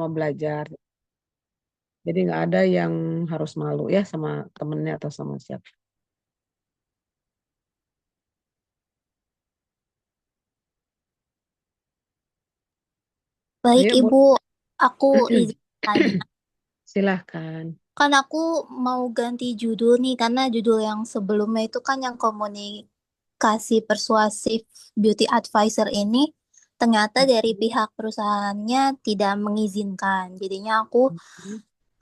sama-sama belajar. Jadi nggak ada yang harus malu ya sama temennya atau sama siapa. Baik, Ayo, Ibu, aku izin tanya. silahkan. Kan aku mau ganti judul nih, karena judul yang sebelumnya itu kan yang komunikasi persuasif beauty advisor ini ternyata dari pihak perusahaannya tidak mengizinkan. Jadinya aku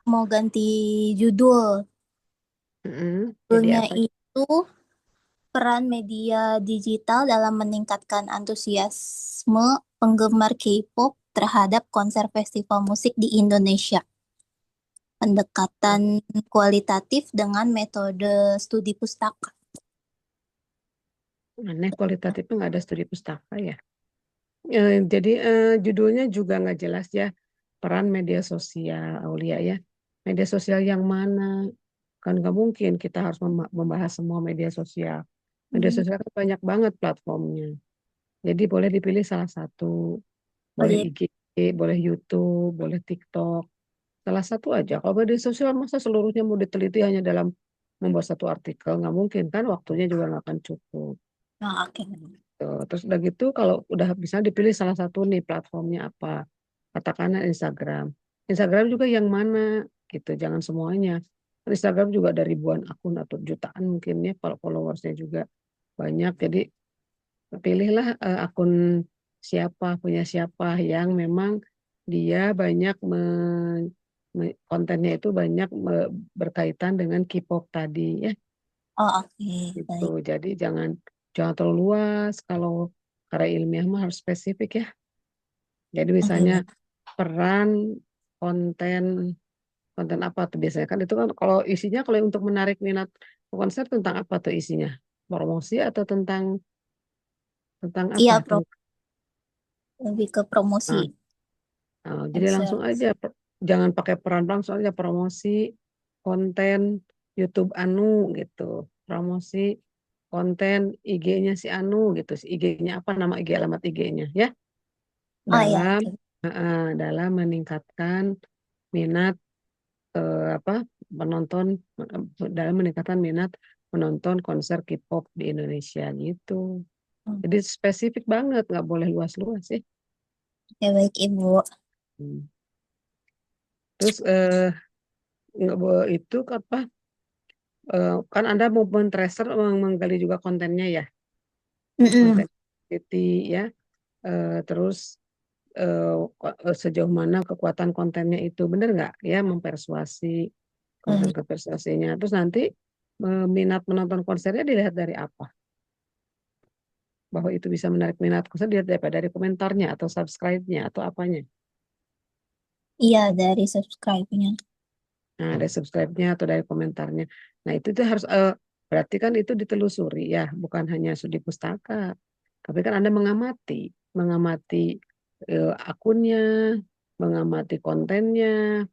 mau ganti judul. Jadi Judulnya apa? itu peran media digital dalam meningkatkan antusiasme penggemar K-pop terhadap konser festival musik di Indonesia. Pendekatan kualitatif dengan metode studi pustaka. Aneh kualitatifnya nggak ada studi pustaka ya. Jadi judulnya juga nggak jelas ya. Peran media sosial, Aulia ya. Media sosial yang mana? Kan nggak mungkin kita harus membahas semua media sosial. Media Hmm, sosial kan banyak banget platformnya. Jadi boleh dipilih salah satu. Boleh boleh. IG, boleh YouTube, boleh TikTok. Salah satu aja. Kalau media sosial masa seluruhnya mau diteliti hanya dalam membuat satu artikel. Nggak mungkin kan, waktunya juga nggak akan cukup. Nah, oke. Tuh. Terus udah gitu kalau udah bisa dipilih salah satu nih platformnya apa. Katakanlah Instagram. Instagram juga yang mana gitu. Jangan semuanya. Instagram juga ada ribuan akun atau jutaan mungkin ya. Kalau followersnya juga banyak. Jadi pilihlah akun siapa, punya siapa yang memang dia banyak kontennya itu banyak berkaitan dengan K-pop tadi ya. Oh, oke. Gitu. Baik. Jadi jangan jangan terlalu luas. Kalau karya ilmiah mah harus spesifik ya. Jadi Oke, misalnya baik. peran konten konten apa tuh biasanya kan itu kan kalau isinya kalau untuk menarik minat konser tentang apa tuh isinya? Promosi atau tentang Iya, apa? lebih ke promosi. Jadi And langsung sales. aja jangan pakai peran langsung aja promosi konten YouTube Anu gitu. Promosi konten IG-nya si Anu gitu. Si IG-nya apa nama IG alamat IG-nya ya? Oh iya, Dalam oke. dalam meningkatkan minat apa penonton dalam meningkatkan minat menonton konser K-pop di Indonesia gitu. Hmm. Jadi spesifik banget, nggak boleh luas-luas sih. Oke, baik, Ibu. Hmm. Terus nggak itu apa kan Anda mau men-tracer menggali juga kontennya ya, Mm-mm. konten quality ya. Terus sejauh mana kekuatan kontennya itu benar nggak ya mempersuasi konten Hmm. kepersuasinya. Terus nanti minat menonton konsernya dilihat dari apa? Bahwa itu bisa menarik minat konser dilihat dari komentarnya atau subscribe-nya atau apanya. Iya, dari subscribe-nya. Nah, dari subscribe-nya atau dari komentarnya. Nah, itu tuh harus berarti kan itu ditelusuri ya, bukan hanya studi pustaka. Tapi kan Anda mengamati, mengamati akunnya, mengamati kontennya,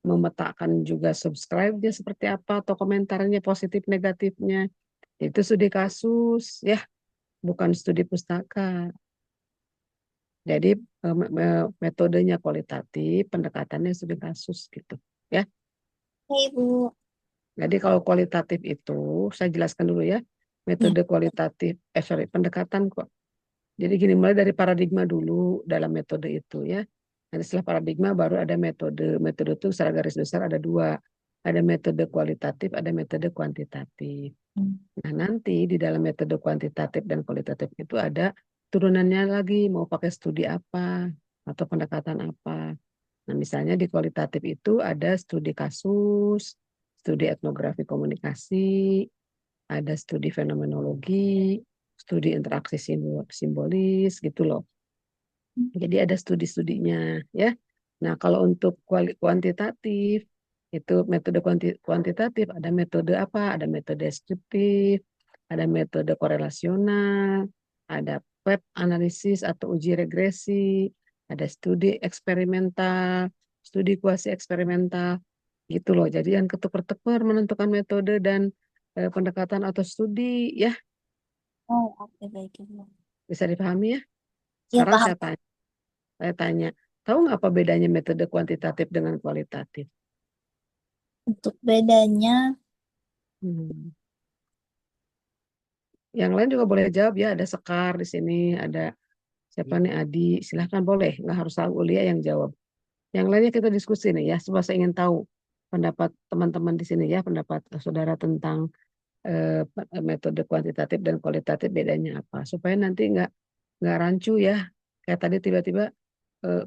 memetakan juga subscribe-nya seperti apa atau komentarnya positif negatifnya. Itu studi kasus ya, bukan studi pustaka. Jadi metodenya kualitatif, pendekatannya studi kasus gitu. Ya. Oke, Ibu. Jadi kalau kualitatif itu, saya jelaskan dulu ya, Ya. metode kualitatif, pendekatan kok. Jadi gini, mulai dari paradigma dulu dalam metode itu ya. Nanti setelah paradigma baru ada metode. Metode itu secara garis besar ada dua. Ada metode kualitatif, ada metode kuantitatif. Hmm. Nah nanti di dalam metode kuantitatif dan kualitatif itu ada turunannya lagi, mau pakai studi apa, atau pendekatan apa. Nah, misalnya di kualitatif itu ada studi kasus, studi etnografi komunikasi, ada studi fenomenologi, studi interaksi simbolis gitu loh. Jadi ada studi-studinya ya. Nah, kalau untuk kuantitatif itu metode kuantitatif ada metode apa? Ada metode deskriptif, ada metode korelasional, ada web analisis atau uji regresi, ada studi eksperimental, studi kuasi eksperimental gitu loh. Jadi yang ketukar-tukar menentukan metode dan pendekatan atau studi ya Oh, oke, baik, Ibu. bisa dipahami ya. Ya, Sekarang paham. saya tanya. Tahu nggak apa bedanya metode kuantitatif dengan kualitatif? Untuk bedanya, Hmm. Yang lain juga boleh jawab ya. Ada Sekar di sini, ada siapa nih Adi. Silahkan boleh, nggak harus tahu Ulia yang jawab. Yang lainnya kita diskusi nih ya. Sebab saya ingin tahu pendapat teman-teman di sini ya, pendapat saudara tentang metode kuantitatif dan kualitatif bedanya apa. Supaya nanti nggak rancu ya. Kayak tadi tiba-tiba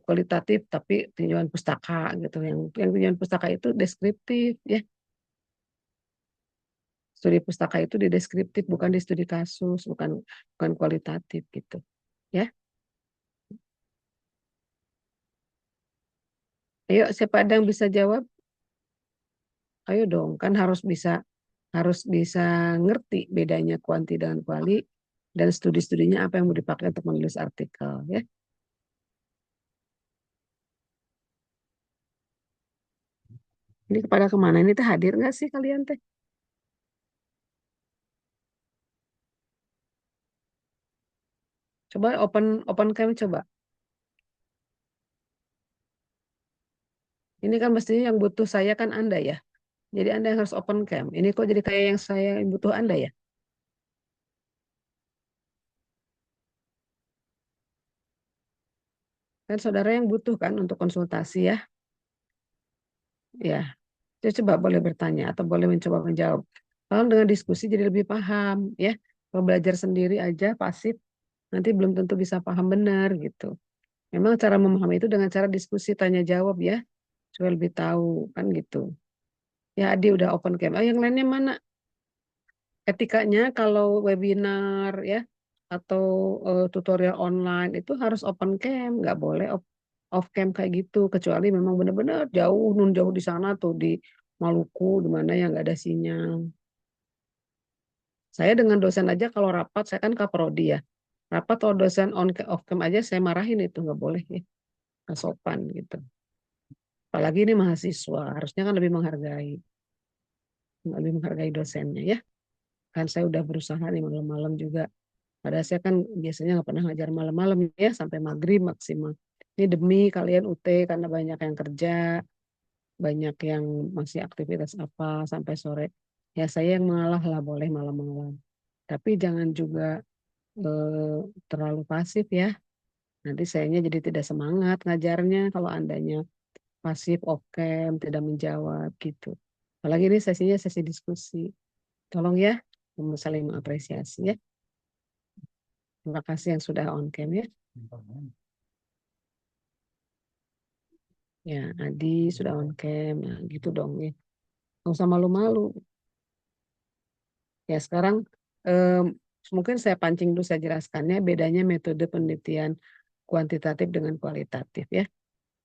kualitatif tapi tinjauan pustaka gitu. Yang tinjauan pustaka itu deskriptif ya. Studi pustaka itu di deskriptif, bukan di studi kasus, bukan bukan kualitatif gitu. Ya, ayo siapa ada yang bisa jawab? Ayo dong, kan harus bisa ngerti bedanya kuanti dengan kuali dan studi-studinya apa yang mau dipakai untuk menulis artikel ya. Ini kepada kemana ini teh hadir nggak sih kalian teh? Coba open open cam coba. Ini kan mestinya yang butuh saya kan Anda ya. Jadi Anda yang harus open cam. Ini kok jadi kayak yang saya yang butuh Anda ya? Kan saudara yang butuh kan untuk konsultasi ya. Ya, jadi coba boleh bertanya atau boleh mencoba menjawab. Kalau dengan diskusi jadi lebih paham ya. Kalau belajar sendiri aja pasif nanti belum tentu bisa paham benar gitu. Memang cara memahami itu dengan cara diskusi tanya jawab ya, supaya lebih tahu kan gitu. Ya Adi udah open cam. Oh, yang lainnya mana? Etikanya kalau webinar ya atau tutorial online itu harus open cam, nggak boleh off cam kayak gitu. Kecuali memang benar-benar jauh nun jauh di sana tuh di Maluku di mana yang nggak ada sinyal. Saya dengan dosen aja kalau rapat, saya kan kaprodi ya. Rapat kalau dosen off cam aja saya marahin itu nggak boleh ya, nggak sopan gitu. Apalagi ini mahasiswa, harusnya kan lebih menghargai dosennya ya. Kan saya udah berusaha nih malam-malam juga. Padahal saya kan biasanya nggak pernah ngajar malam-malam ya, sampai maghrib maksimal. Ini demi kalian UT karena banyak yang kerja, banyak yang masih aktivitas apa sampai sore. Ya saya yang mengalah lah boleh malam-malam. Tapi jangan juga terlalu pasif ya. Nanti sayanya jadi tidak semangat ngajarnya kalau andanya pasif, off cam, tidak menjawab gitu. Apalagi ini sesinya sesi diskusi. Tolong ya, saling mengapresiasi ya. Terima kasih yang sudah on cam ya. Ya, Adi sudah on cam. Nah, gitu dong ya. Nggak usah malu-malu. Ya, sekarang em, mungkin saya pancing dulu saya jelaskannya bedanya metode penelitian kuantitatif dengan kualitatif ya.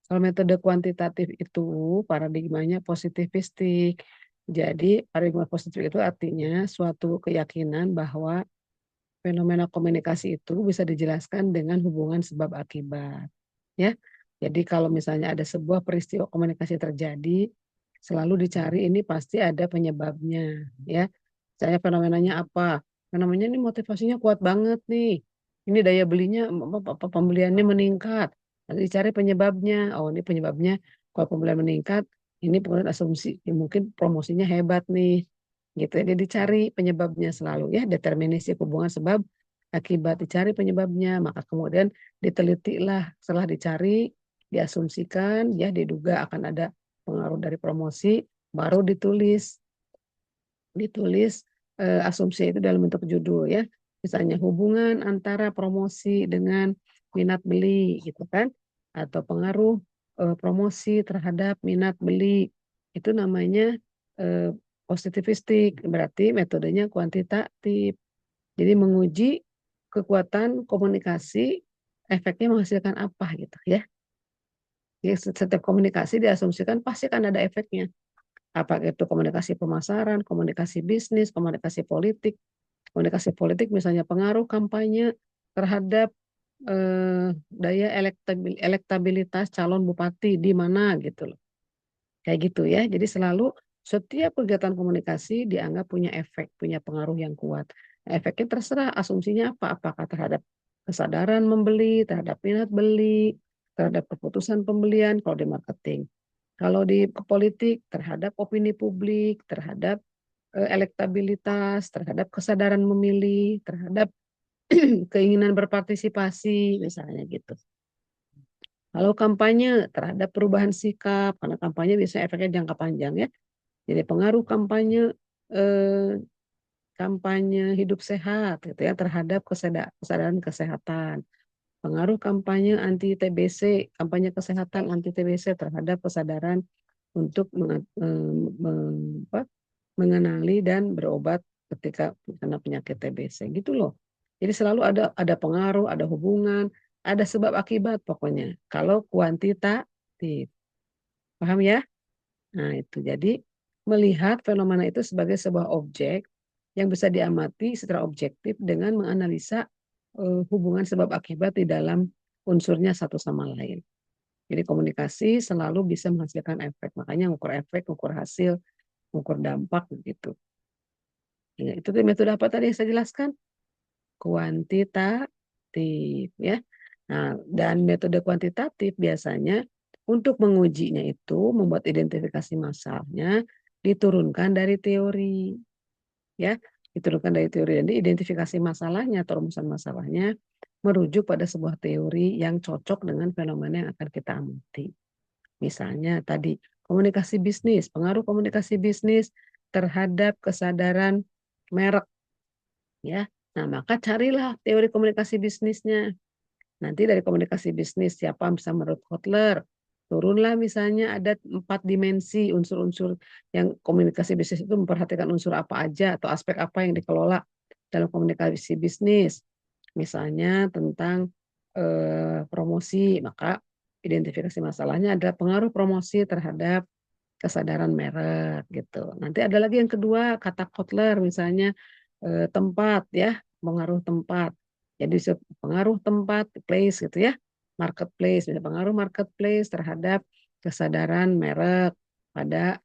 Kalau metode kuantitatif itu paradigmanya positivistik. Jadi paradigma positif itu artinya suatu keyakinan bahwa fenomena komunikasi itu bisa dijelaskan dengan hubungan sebab akibat. Ya, jadi kalau misalnya ada sebuah peristiwa komunikasi terjadi, selalu dicari ini pasti ada penyebabnya. Ya, misalnya fenomenanya apa? Fenomenanya ini motivasinya kuat banget nih. Ini daya belinya, pembeliannya meningkat. Nanti dicari penyebabnya. Oh, ini penyebabnya kalau pembelian meningkat, ini kemudian asumsi mungkin promosinya hebat nih gitu. Jadi dicari penyebabnya selalu ya, deterministik hubungan sebab akibat dicari penyebabnya, maka kemudian ditelitilah setelah dicari, diasumsikan ya diduga akan ada pengaruh dari promosi, baru ditulis asumsi itu dalam bentuk judul ya. Misalnya hubungan antara promosi dengan minat beli gitu kan, atau pengaruh promosi terhadap minat beli itu namanya eh, positivistik, berarti metodenya kuantitatif. Jadi menguji kekuatan komunikasi, efeknya menghasilkan apa gitu ya. Jadi setiap komunikasi diasumsikan pasti akan ada efeknya. Apa itu komunikasi pemasaran, komunikasi bisnis, komunikasi politik. Komunikasi politik misalnya pengaruh kampanye terhadap daya elektabilitas calon bupati di mana gitu loh. Kayak gitu ya. Jadi selalu setiap kegiatan komunikasi dianggap punya efek, punya pengaruh yang kuat. Nah, efeknya terserah asumsinya apa, apakah terhadap kesadaran membeli, terhadap minat beli, terhadap keputusan pembelian kalau di marketing. Kalau di politik, terhadap opini publik, terhadap elektabilitas, terhadap kesadaran memilih, terhadap keinginan berpartisipasi, misalnya gitu. Kalau kampanye terhadap perubahan sikap, karena kampanye biasanya efeknya jangka panjang ya. Jadi pengaruh kampanye eh, kampanye hidup sehat gitu ya terhadap kesadaran kesehatan. Pengaruh kampanye anti TBC, kampanye kesehatan anti TBC terhadap kesadaran untuk mengenali dan berobat ketika kena penyakit TBC gitu loh. Jadi selalu ada pengaruh, ada hubungan, ada sebab akibat pokoknya. Kalau kuantitatif, paham ya? Nah itu jadi melihat fenomena itu sebagai sebuah objek yang bisa diamati secara objektif dengan menganalisa hubungan sebab akibat di dalam unsurnya satu sama lain. Jadi komunikasi selalu bisa menghasilkan efek. Makanya ukur efek, ukur hasil, ukur dampak begitu. Ya, itu metode apa tadi yang saya jelaskan? Kuantitatif ya. Nah, dan metode kuantitatif biasanya untuk mengujinya itu membuat identifikasi masalahnya diturunkan dari teori ya, diturunkan dari teori. Jadi identifikasi masalahnya atau rumusan masalahnya merujuk pada sebuah teori yang cocok dengan fenomena yang akan kita amati. Misalnya tadi komunikasi bisnis, pengaruh komunikasi bisnis terhadap kesadaran merek ya. Nah, maka carilah teori komunikasi bisnisnya. Nanti dari komunikasi bisnis siapa bisa menurut Kotler. Turunlah misalnya ada 4 dimensi unsur-unsur yang komunikasi bisnis itu memperhatikan unsur apa aja atau aspek apa yang dikelola dalam komunikasi bisnis. Misalnya tentang promosi, maka identifikasi masalahnya adalah pengaruh promosi terhadap kesadaran merek gitu. Nanti ada lagi yang kedua kata Kotler misalnya tempat ya, pengaruh tempat. Jadi pengaruh tempat, place gitu ya, marketplace, pengaruh marketplace terhadap kesadaran merek pada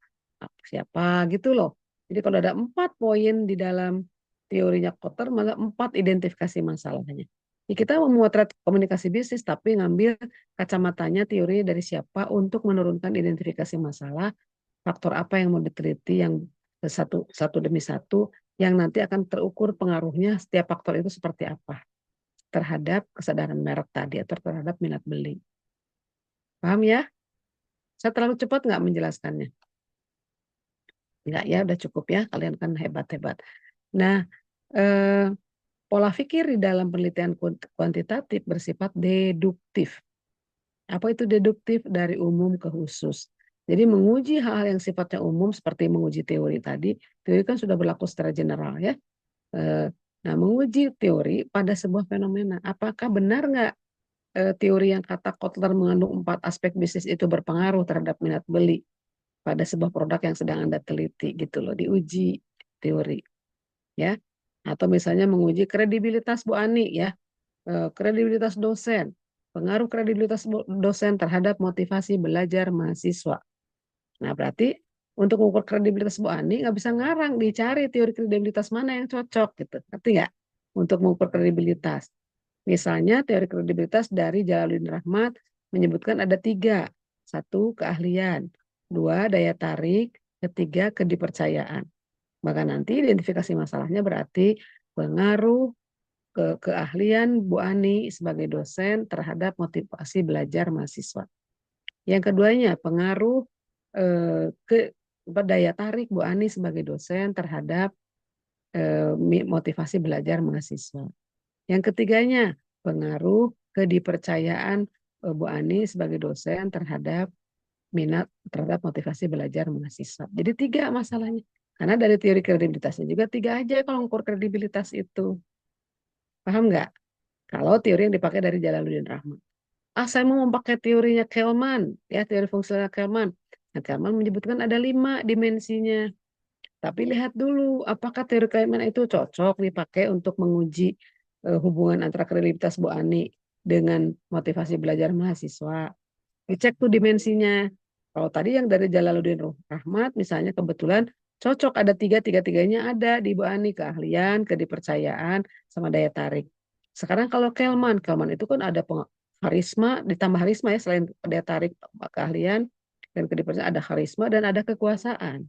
siapa gitu loh. Jadi kalau ada 4 poin di dalam teorinya Kotter, maka 4 identifikasi masalahnya. Ya, kita memotret komunikasi bisnis, tapi ngambil kacamatanya teori dari siapa untuk menurunkan identifikasi masalah, faktor apa yang mau diteliti yang satu satu demi satu yang nanti akan terukur pengaruhnya setiap faktor itu seperti apa terhadap kesadaran merek tadi atau terhadap minat beli. Paham ya? Saya terlalu cepat nggak menjelaskannya? Nggak ya, udah cukup ya. Kalian kan hebat-hebat. Nah, eh, pola pikir di dalam penelitian kuantitatif bersifat deduktif. Apa itu deduktif? Dari umum ke khusus. Jadi menguji hal-hal yang sifatnya umum seperti menguji teori tadi, teori kan sudah berlaku secara general ya. Nah, menguji teori pada sebuah fenomena. Apakah benar nggak teori yang kata Kotler mengandung 4 aspek bisnis itu berpengaruh terhadap minat beli pada sebuah produk yang sedang Anda teliti gitu loh, diuji teori ya. Atau misalnya menguji kredibilitas Bu Ani ya, kredibilitas dosen, pengaruh kredibilitas dosen terhadap motivasi belajar mahasiswa. Nah, berarti untuk mengukur kredibilitas Bu Ani nggak bisa ngarang, dicari teori kredibilitas mana yang cocok gitu. Ngerti nggak? Untuk mengukur kredibilitas. Misalnya teori kredibilitas dari Jalaluddin Rahmat menyebutkan ada 3. 1, keahlian. 2, daya tarik. 3, kedipercayaan. Maka nanti identifikasi masalahnya berarti pengaruh keahlian Bu Ani sebagai dosen terhadap motivasi belajar mahasiswa. Yang keduanya pengaruh ke daya tarik Bu Ani sebagai dosen terhadap motivasi belajar mahasiswa. Yang ketiganya pengaruh kedipercayaan Bu Ani sebagai dosen terhadap minat terhadap motivasi belajar mahasiswa. Jadi 3 masalahnya. Karena dari teori kredibilitasnya juga 3 aja kalau mengukur kredibilitas itu. Paham nggak? Kalau teori yang dipakai dari Jalaluddin Rahmat. Saya mau memakai teorinya Kelman, ya teori fungsional Kelman. Nah, Kelman menyebutkan ada 5 dimensinya. Tapi lihat dulu, apakah teori Kelman itu cocok dipakai untuk menguji hubungan antara kredibilitas Bu Ani dengan motivasi belajar mahasiswa. Dicek tuh dimensinya. Kalau tadi yang dari Jalaluddin Rahmat, misalnya kebetulan cocok ada 3, tiga-tiganya ada di Bu Ani, keahlian, kedipercayaan, sama daya tarik. Sekarang kalau Kelman itu kan ada Karisma, ditambah karisma ya, selain daya tarik keahlian dan kedepannya ada karisma dan ada kekuasaan.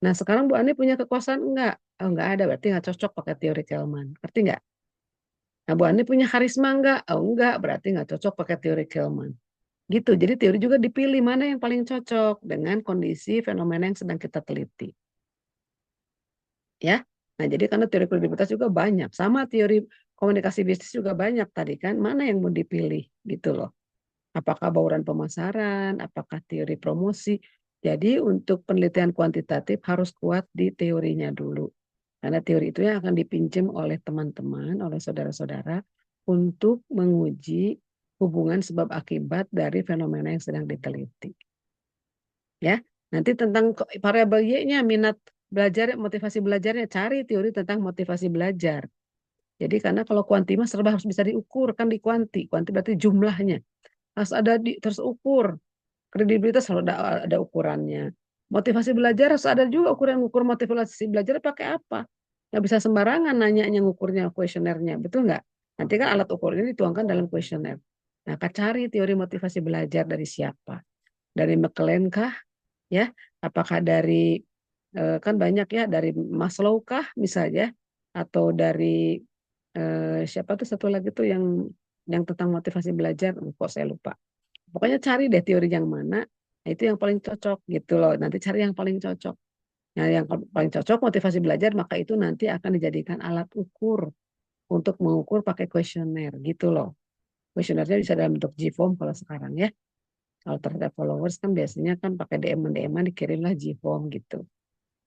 Nah sekarang Bu Ani punya kekuasaan enggak? Oh enggak ada, berarti nggak cocok pakai teori Kelman. Ngerti nggak? Nah Bu Ani punya karisma enggak? Oh enggak, berarti nggak cocok pakai teori Kelman. Gitu, jadi teori juga dipilih mana yang paling cocok dengan kondisi fenomena yang sedang kita teliti. Ya, nah jadi karena teori kredibilitas juga banyak, sama teori komunikasi bisnis juga banyak tadi kan, mana yang mau dipilih gitu loh. Apakah bauran pemasaran, apakah teori promosi. Jadi untuk penelitian kuantitatif harus kuat di teorinya dulu. Karena teori itu yang akan dipinjam oleh teman-teman, oleh saudara-saudara untuk menguji hubungan sebab akibat dari fenomena yang sedang diteliti. Ya, nanti tentang variabel Y-nya, minat belajar, motivasi belajarnya, cari teori tentang motivasi belajar. Jadi karena kalau kuanti mah serba harus bisa diukur kan di kuanti. Kuanti berarti jumlahnya harus ada terukur. Kredibilitas harus ada ukurannya. Motivasi belajar harus ada juga ukuran, ukur motivasi belajar pakai apa. Nggak bisa sembarangan nanya ngukurnya kuesionernya, betul nggak? Nanti kan alat ukurnya dituangkan dalam kuesioner. Nah, cari teori motivasi belajar dari siapa? Dari McLean kah? Ya, apakah dari kan banyak ya, dari Maslow kah misalnya, atau dari siapa tuh satu lagi tuh yang tentang motivasi belajar, kok saya lupa. Pokoknya cari deh teori yang mana, nah itu yang paling cocok gitu loh. Nanti cari yang paling cocok. Nah, yang paling cocok motivasi belajar, maka itu nanti akan dijadikan alat ukur untuk mengukur pakai kuesioner gitu loh. Kuesionernya bisa dalam bentuk G-form kalau sekarang ya. Kalau terhadap followers kan biasanya kan pakai DM dikirimlah G-form gitu.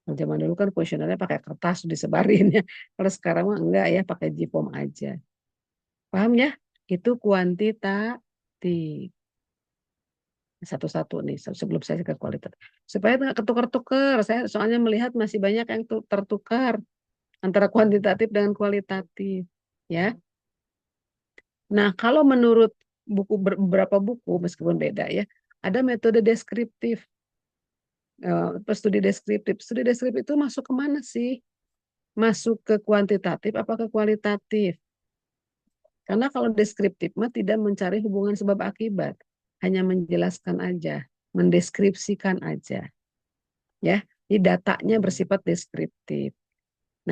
Kalau zaman dulu kan kuesionernya pakai kertas disebarin ya. Kalau sekarang mah enggak ya, pakai G-form aja. Paham ya? Itu kuantitatif. Satu-satu nih sebelum saya ke kualitas. Supaya nggak ketukar-tukar. Saya soalnya melihat masih banyak yang tertukar antara kuantitatif dengan kualitatif. Ya. Nah, kalau menurut beberapa buku meskipun beda ya, ada metode deskriptif. Studi deskriptif. Studi deskriptif itu masuk ke mana sih? Masuk ke kuantitatif apa ke kualitatif? Karena kalau deskriptif mah tidak mencari hubungan sebab akibat, hanya menjelaskan aja, mendeskripsikan aja, ya. Di datanya bersifat deskriptif.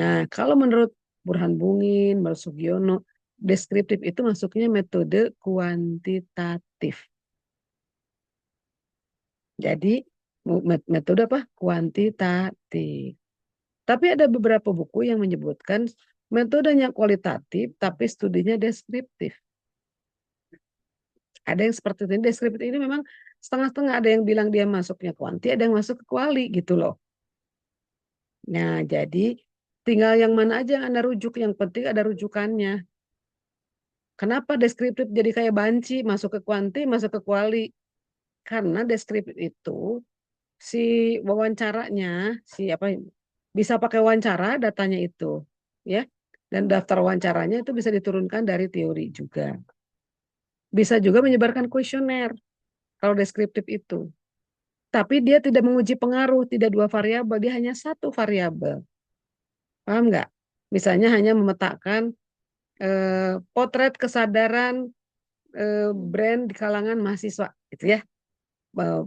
Nah, kalau menurut Burhan Bungin, menurut Sugiono, deskriptif itu masuknya metode kuantitatif. Jadi metode apa? Kuantitatif. Tapi ada beberapa buku yang menyebutkan metodenya kualitatif, tapi studinya deskriptif. Ada yang seperti ini, deskriptif ini memang setengah-setengah, ada yang bilang dia masuknya kuanti, ada yang masuk ke kuali gitu loh. Nah, jadi tinggal yang mana aja yang Anda rujuk, yang penting ada rujukannya. Kenapa deskriptif jadi kayak banci, masuk ke kuanti, masuk ke kuali? Karena deskriptif itu si wawancaranya, si apa bisa pakai wawancara datanya itu, ya. Dan daftar wawancaranya itu bisa diturunkan dari teori juga. Bisa juga menyebarkan kuesioner kalau deskriptif itu. Tapi dia tidak menguji pengaruh, tidak dua variabel, dia hanya satu variabel. Paham nggak? Misalnya hanya memetakan potret kesadaran brand di kalangan mahasiswa, gitu ya. Eh,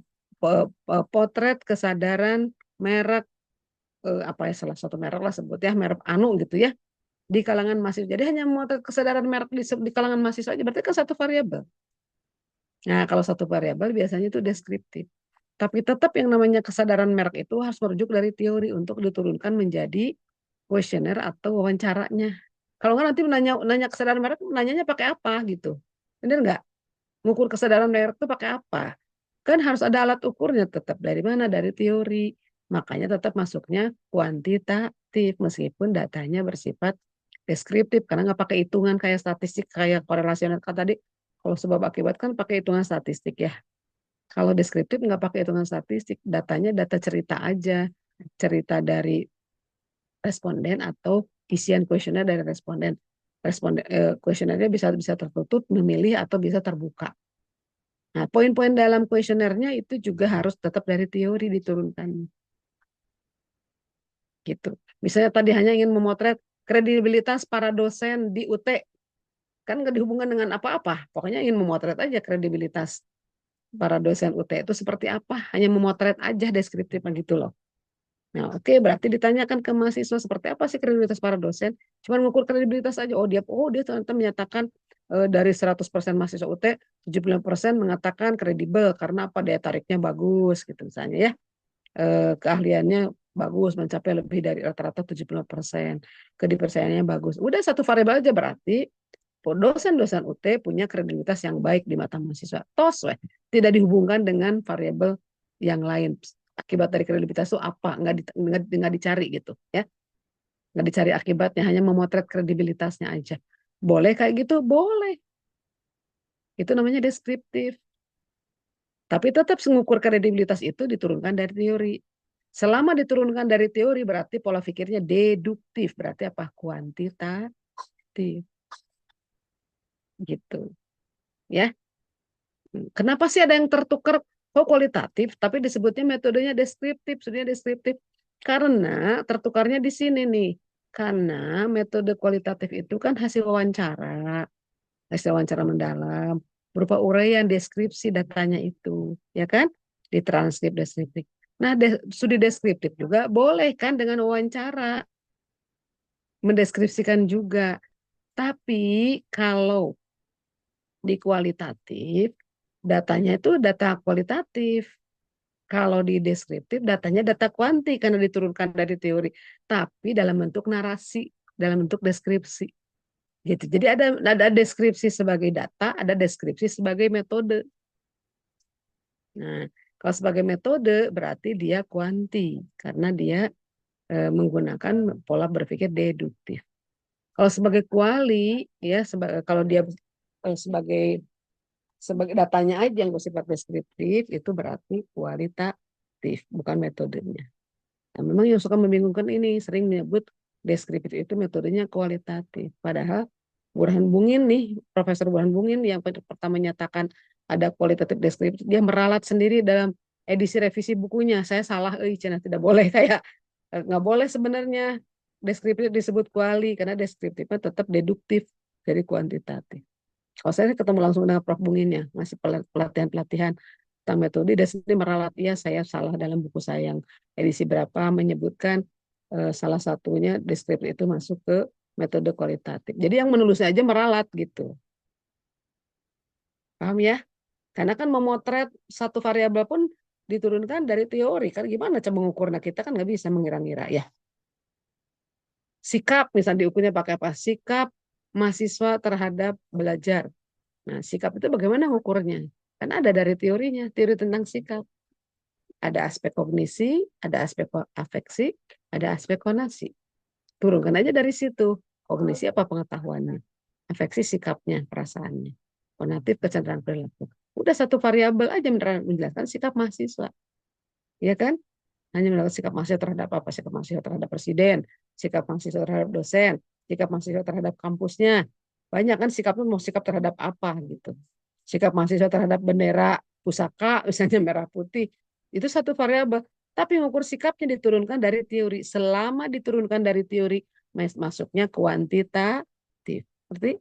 Potret kesadaran merek apa ya, salah satu merek lah sebut ya, merek Anu gitu ya, di kalangan mahasiswa. Jadi hanya memotret kesadaran merek di kalangan mahasiswa aja, berarti kan satu variabel. Nah, kalau satu variabel biasanya itu deskriptif. Tapi tetap yang namanya kesadaran merek itu harus merujuk dari teori untuk diturunkan menjadi kuesioner atau wawancaranya. Kalau nggak nanti nanya nanya kesadaran merek, nanyanya pakai apa gitu. Benar nggak? Mengukur kesadaran merek itu pakai apa? Kan harus ada alat ukurnya tetap dari mana? Dari teori. Makanya tetap masuknya kuantitatif meskipun datanya bersifat deskriptif karena nggak pakai hitungan kayak statistik kayak korelasioner kan tadi. Kalau sebab akibat kan pakai hitungan statistik ya. Kalau deskriptif nggak pakai hitungan statistik, datanya data cerita aja, cerita dari responden atau isian kuesioner dari responden. Responden kuesionernya bisa bisa tertutup, memilih atau bisa terbuka. Nah, poin-poin dalam kuesionernya itu juga harus tetap dari teori diturunkan gitu. Misalnya tadi hanya ingin memotret kredibilitas para dosen di UT, kan nggak dihubungkan dengan apa-apa. Pokoknya ingin memotret aja kredibilitas para dosen UT itu seperti apa, hanya memotret aja deskriptif gitu loh. Nah, oke, berarti ditanyakan ke mahasiswa seperti apa sih kredibilitas para dosen. Cuman mengukur kredibilitas aja. Oh dia ternyata menyatakan dari 100% mahasiswa UT, 75% mengatakan kredibel karena apa, daya tariknya bagus gitu misalnya ya. Keahliannya bagus, mencapai lebih dari rata-rata 75%. Kepercayaannya bagus. Udah satu variabel aja berarti dosen-dosen UT punya kredibilitas yang baik di mata mahasiswa. Tos, weh. Tidak dihubungkan dengan variabel yang lain. Akibat dari kredibilitas itu apa? Nggak dicari gitu, ya. Nggak dicari akibatnya, hanya memotret kredibilitasnya aja. Boleh kayak gitu? Boleh. Itu namanya deskriptif. Tapi tetap mengukur kredibilitas itu diturunkan dari teori. Selama diturunkan dari teori berarti pola pikirnya deduktif. Berarti apa? Kuantitatif. Gitu. Ya. Kenapa sih ada yang tertukar kualitatif, tapi disebutnya metodenya deskriptif, sebenarnya deskriptif. Karena tertukarnya di sini nih. Karena metode kualitatif itu kan hasil wawancara mendalam, berupa uraian deskripsi datanya itu, ya kan? Ditranskrip deskriptif. Nah, studi deskriptif juga boleh kan dengan wawancara, mendeskripsikan juga. Tapi kalau di kualitatif, datanya itu data kualitatif. Kalau di deskriptif, datanya data kuanti karena diturunkan dari teori. Tapi dalam bentuk narasi, dalam bentuk deskripsi. Gitu. Jadi ada deskripsi sebagai data, ada deskripsi sebagai metode. Nah, kalau sebagai metode berarti dia kuanti karena dia menggunakan pola berpikir deduktif. Kalau sebagai kuali, ya kalau dia sebagai datanya aja yang bersifat deskriptif itu berarti kualitatif, bukan metodenya. Nah, memang yang suka membingungkan ini sering menyebut deskriptif itu metodenya kualitatif. Padahal Burhan Bungin nih, Profesor Burhan Bungin yang pertama menyatakan ada kualitatif deskriptif, dia meralat sendiri dalam edisi revisi bukunya. Saya salah, cina tidak boleh kayak nggak boleh sebenarnya deskriptif disebut kuali karena deskriptifnya tetap deduktif dari kuantitatif. Kalau saya ketemu langsung dengan Prof. Bunginnya, ngasih pelatihan-pelatihan tentang metode, dan sendiri meralat, iya saya salah dalam buku saya yang edisi berapa menyebutkan salah satunya deskriptif itu masuk ke metode kualitatif. Jadi yang menulisnya aja meralat gitu. Paham ya? Karena kan memotret satu variabel pun diturunkan dari teori. Kan gimana cara mengukurnya? Kita kan nggak bisa mengira-ngira ya. Sikap, misalnya diukurnya pakai apa? Sikap mahasiswa terhadap belajar. Nah, sikap itu bagaimana mengukurnya? Kan ada dari teorinya, teori tentang sikap. Ada aspek kognisi, ada aspek afeksi, ada aspek konasi. Turunkan aja dari situ. Kognisi apa pengetahuannya? Afeksi sikapnya, perasaannya. Konatif kecenderungan perilaku. Udah satu variabel aja menjelaskan sikap mahasiswa. Ya kan? Hanya menjelaskan sikap mahasiswa terhadap apa? Sikap mahasiswa terhadap presiden, sikap mahasiswa terhadap dosen, sikap mahasiswa terhadap kampusnya. Banyak kan sikapnya mau sikap terhadap apa gitu. Sikap mahasiswa terhadap bendera pusaka, misalnya merah putih, itu satu variabel. Tapi mengukur sikapnya diturunkan dari teori. Selama diturunkan dari teori, masuknya kuantitatif. Berarti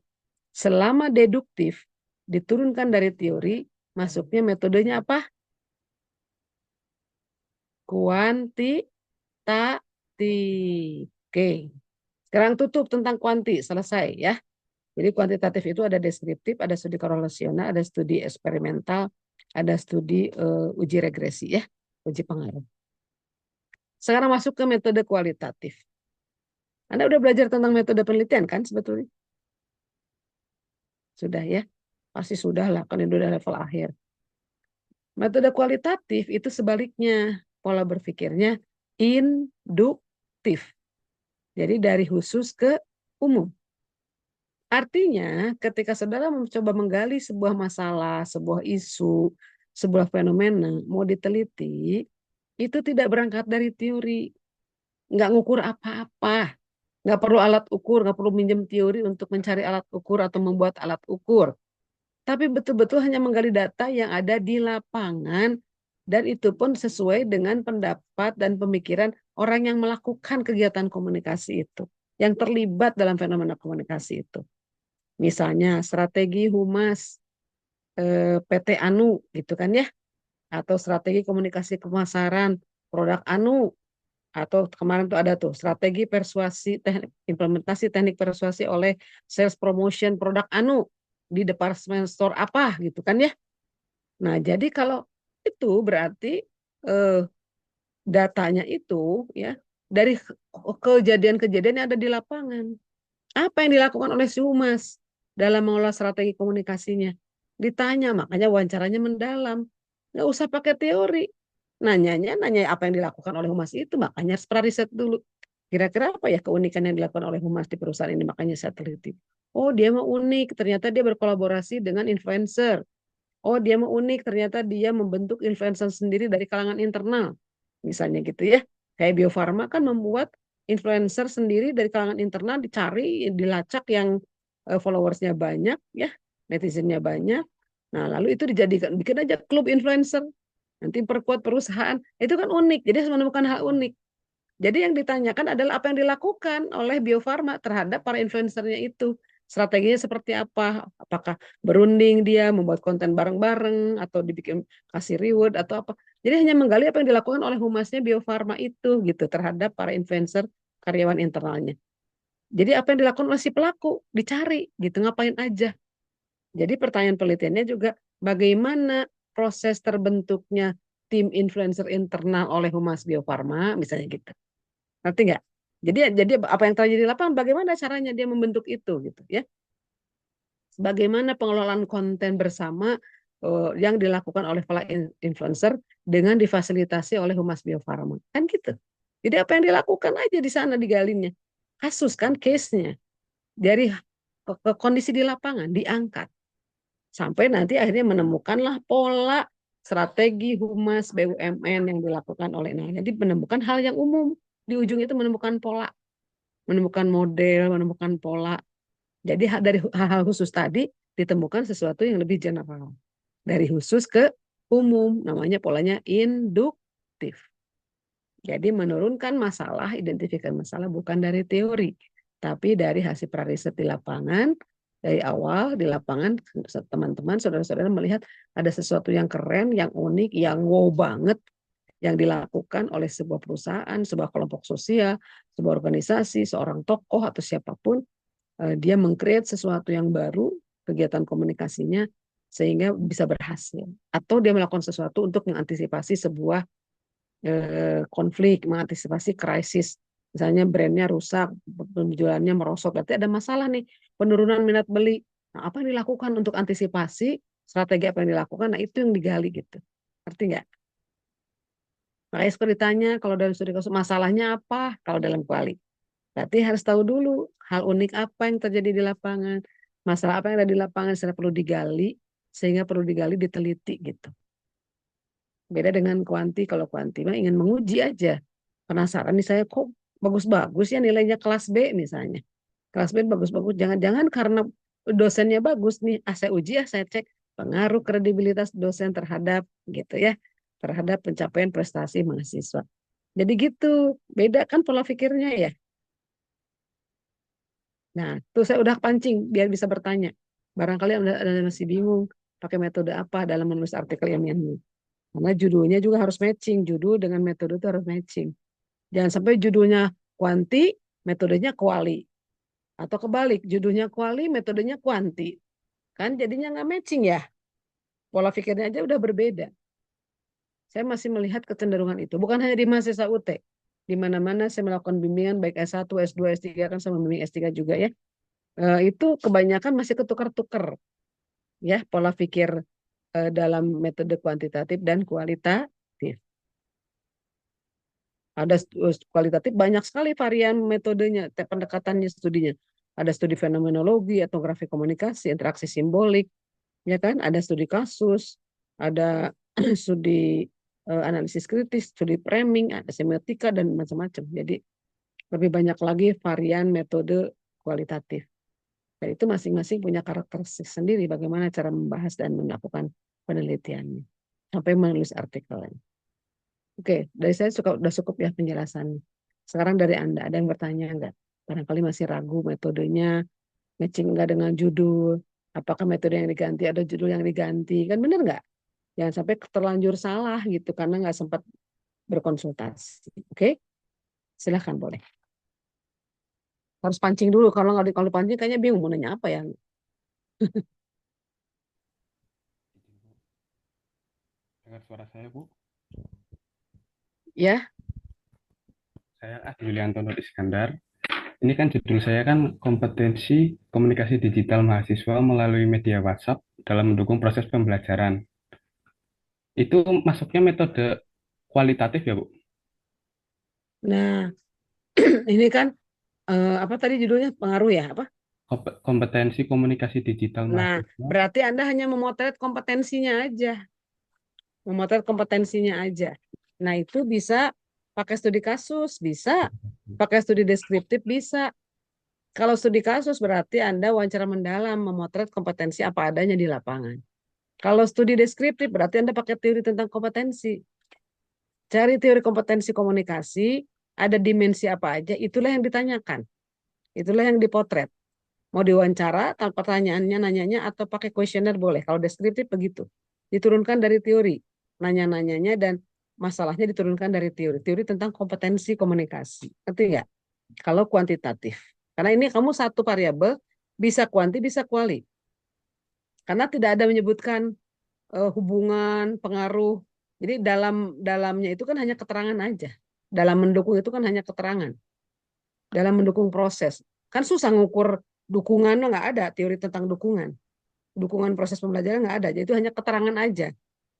selama deduktif diturunkan dari teori, masuknya metodenya apa? Kuantitatif. Oke. Sekarang tutup tentang kuanti, selesai ya. Jadi kuantitatif itu ada deskriptif, ada studi korelasional, ada studi eksperimental, ada studi uji regresi ya, uji pengaruh. Sekarang masuk ke metode kualitatif. Anda udah belajar tentang metode penelitian kan sebetulnya? Sudah ya? Pasti sudah lah, kan itu udah level akhir. Metode kualitatif itu sebaliknya, pola berpikirnya induktif. Jadi dari khusus ke umum. Artinya, ketika saudara mencoba menggali sebuah masalah, sebuah isu, sebuah fenomena, mau diteliti, itu tidak berangkat dari teori, nggak ngukur apa-apa, nggak perlu alat ukur, nggak perlu minjem teori untuk mencari alat ukur atau membuat alat ukur, tapi betul-betul hanya menggali data yang ada di lapangan, dan itu pun sesuai dengan pendapat dan pemikiran orang yang melakukan kegiatan komunikasi itu, yang terlibat dalam fenomena komunikasi itu. Misalnya strategi humas PT Anu gitu kan ya, atau strategi komunikasi pemasaran produk Anu, atau kemarin tuh ada tuh strategi persuasi implementasi teknik persuasi oleh sales promotion produk Anu di department store apa gitu kan ya. Nah, jadi kalau itu berarti eh, datanya itu ya dari kejadian-kejadian yang ada di lapangan. Apa yang dilakukan oleh si humas dalam mengolah strategi komunikasinya? Ditanya, makanya wawancaranya mendalam. Nggak usah pakai teori. Nanya apa yang dilakukan oleh humas itu, makanya harus riset dulu. Kira-kira apa ya keunikan yang dilakukan oleh humas di perusahaan ini, makanya saya teliti. Oh, dia mau unik, ternyata dia berkolaborasi dengan influencer. Oh, dia mau unik, ternyata dia membentuk influencer sendiri dari kalangan internal. Misalnya gitu ya. Kayak Bio Farma kan membuat influencer sendiri dari kalangan internal, dicari, dilacak yang followersnya banyak ya, netizennya banyak. Nah, lalu itu dijadikan, bikin aja klub influencer. Nanti perkuat perusahaan. Itu kan unik. Jadi harus menemukan hal unik. Jadi yang ditanyakan adalah apa yang dilakukan oleh Bio Farma terhadap para influencernya itu. Strateginya seperti apa? Apakah berunding dia, membuat konten bareng-bareng, atau dibikin kasih reward, atau apa. Jadi hanya menggali apa yang dilakukan oleh humasnya Bio Farma itu gitu terhadap para influencer karyawan internalnya. Jadi apa yang dilakukan oleh si pelaku dicari gitu, ngapain aja. Jadi pertanyaan penelitiannya juga bagaimana proses terbentuknya tim influencer internal oleh Humas Bio Farma misalnya gitu. Ngerti nggak? Jadi apa yang terjadi di lapangan, bagaimana caranya dia membentuk itu gitu ya? Bagaimana pengelolaan konten bersama yang dilakukan oleh para influencer dengan difasilitasi oleh Humas Bio Farma kan gitu. Jadi apa yang dilakukan aja di sana digalinya. Kasus kan case-nya dari kondisi di lapangan diangkat sampai nanti akhirnya menemukanlah pola strategi humas BUMN yang dilakukan oleh nah jadi menemukan hal yang umum di ujung itu menemukan pola, menemukan model, menemukan pola. Jadi dari hal-hal khusus tadi ditemukan sesuatu yang lebih general. Dari khusus ke umum, namanya polanya induktif. Jadi menurunkan masalah, identifikasi masalah bukan dari teori, tapi dari hasil prariset di lapangan, dari awal di lapangan teman-teman, saudara-saudara melihat ada sesuatu yang keren, yang unik, yang wow banget, yang dilakukan oleh sebuah perusahaan, sebuah kelompok sosial, sebuah organisasi, seorang tokoh atau siapapun, dia mengcreate sesuatu yang baru, kegiatan komunikasinya, sehingga bisa berhasil. Atau dia melakukan sesuatu untuk mengantisipasi sebuah konflik, mengantisipasi krisis. Misalnya brandnya rusak, penjualannya merosot, berarti ada masalah nih, penurunan minat beli. Nah, apa yang dilakukan untuk antisipasi, strategi apa yang dilakukan, nah itu yang digali gitu. Ngerti nggak? Makanya suka ditanya, kalau dalam studi kasus, masalahnya apa kalau dalam kuali? Berarti harus tahu dulu hal unik apa yang terjadi di lapangan, masalah apa yang ada di lapangan secara perlu digali, sehingga perlu digali diteliti gitu. Beda dengan kuanti, kalau kuanti mah ingin menguji aja. Penasaran nih saya kok bagus-bagus ya nilainya kelas B misalnya. Kelas B bagus-bagus, jangan-jangan karena dosennya bagus nih, saya uji ya, saya cek pengaruh kredibilitas dosen terhadap gitu ya, terhadap pencapaian prestasi mahasiswa. Jadi gitu, beda kan pola pikirnya ya. Nah, tuh saya udah pancing biar bisa bertanya. Barangkali ada masih bingung pakai metode apa dalam menulis artikel ilmiahnya. Karena judulnya juga harus matching, judul dengan metode itu harus matching. Jangan sampai judulnya kuanti, metodenya kuali. Atau kebalik, judulnya kuali, metodenya kuanti. Kan jadinya nggak matching ya. Pola pikirnya aja udah berbeda. Saya masih melihat kecenderungan itu. Bukan hanya di mahasiswa UT. Di mana-mana saya melakukan bimbingan baik S1, S2, S3 kan sama bimbing S3 juga ya. Itu kebanyakan masih ketukar-tukar ya pola pikir dalam metode kuantitatif dan kualitatif. Ada kualitatif banyak sekali varian metodenya, pendekatannya studinya. Ada studi fenomenologi, etnografi komunikasi, interaksi simbolik, ya kan? Ada studi kasus, ada studi analisis kritis, studi framing, ada semiotika dan macam-macam. Jadi lebih banyak lagi varian metode kualitatif. Dan itu masing-masing punya karakteristik sendiri bagaimana cara membahas dan melakukan penelitiannya sampai menulis artikelnya. Oke, dari saya udah cukup ya penjelasannya. Sekarang dari Anda, ada yang bertanya enggak? Barangkali masih ragu metodenya, matching nggak dengan judul, apakah metode yang diganti ada judul yang diganti, kan bener nggak? Jangan sampai terlanjur salah gitu karena nggak sempat berkonsultasi. Oke, silahkan boleh. Harus pancing dulu, kalau pancing kayaknya bingung mau nanya apa ya. Dengar suara saya, Bu. Ya, Saya Adi Yulianto Nur Iskandar. Ini kan judul saya kan kompetensi komunikasi digital mahasiswa melalui media WhatsApp dalam mendukung proses pembelajaran. Itu masuknya metode kualitatif ya, Bu? nah ini kan apa tadi judulnya pengaruh ya apa? Kompetensi komunikasi digital Nah, mahasiswa. berarti Anda hanya memotret kompetensinya aja, memotret kompetensinya aja. Nah, itu bisa pakai studi kasus, bisa pakai studi deskriptif, bisa. Kalau studi kasus berarti Anda wawancara mendalam, memotret kompetensi apa adanya di lapangan. Kalau studi deskriptif berarti Anda pakai teori tentang kompetensi. Cari teori kompetensi komunikasi, ada dimensi apa aja, itulah yang ditanyakan. Itulah yang dipotret. Mau diwawancara, tanpa pertanyaannya, nanyanya, atau pakai kuesioner boleh. Kalau deskriptif begitu. Diturunkan dari teori. Nanya-nanyanya dan masalahnya diturunkan dari teori. Teori tentang kompetensi komunikasi. Ngerti nggak? Kalau kuantitatif. Karena ini kamu satu variabel, bisa kuanti, bisa kuali. Karena tidak ada menyebutkan hubungan, pengaruh. Jadi dalamnya itu kan hanya keterangan aja. Dalam mendukung itu kan hanya keterangan. Dalam mendukung proses. Kan susah ngukur dukungan, nggak ada teori tentang dukungan. Dukungan proses pembelajaran nggak ada. Jadi itu hanya keterangan aja.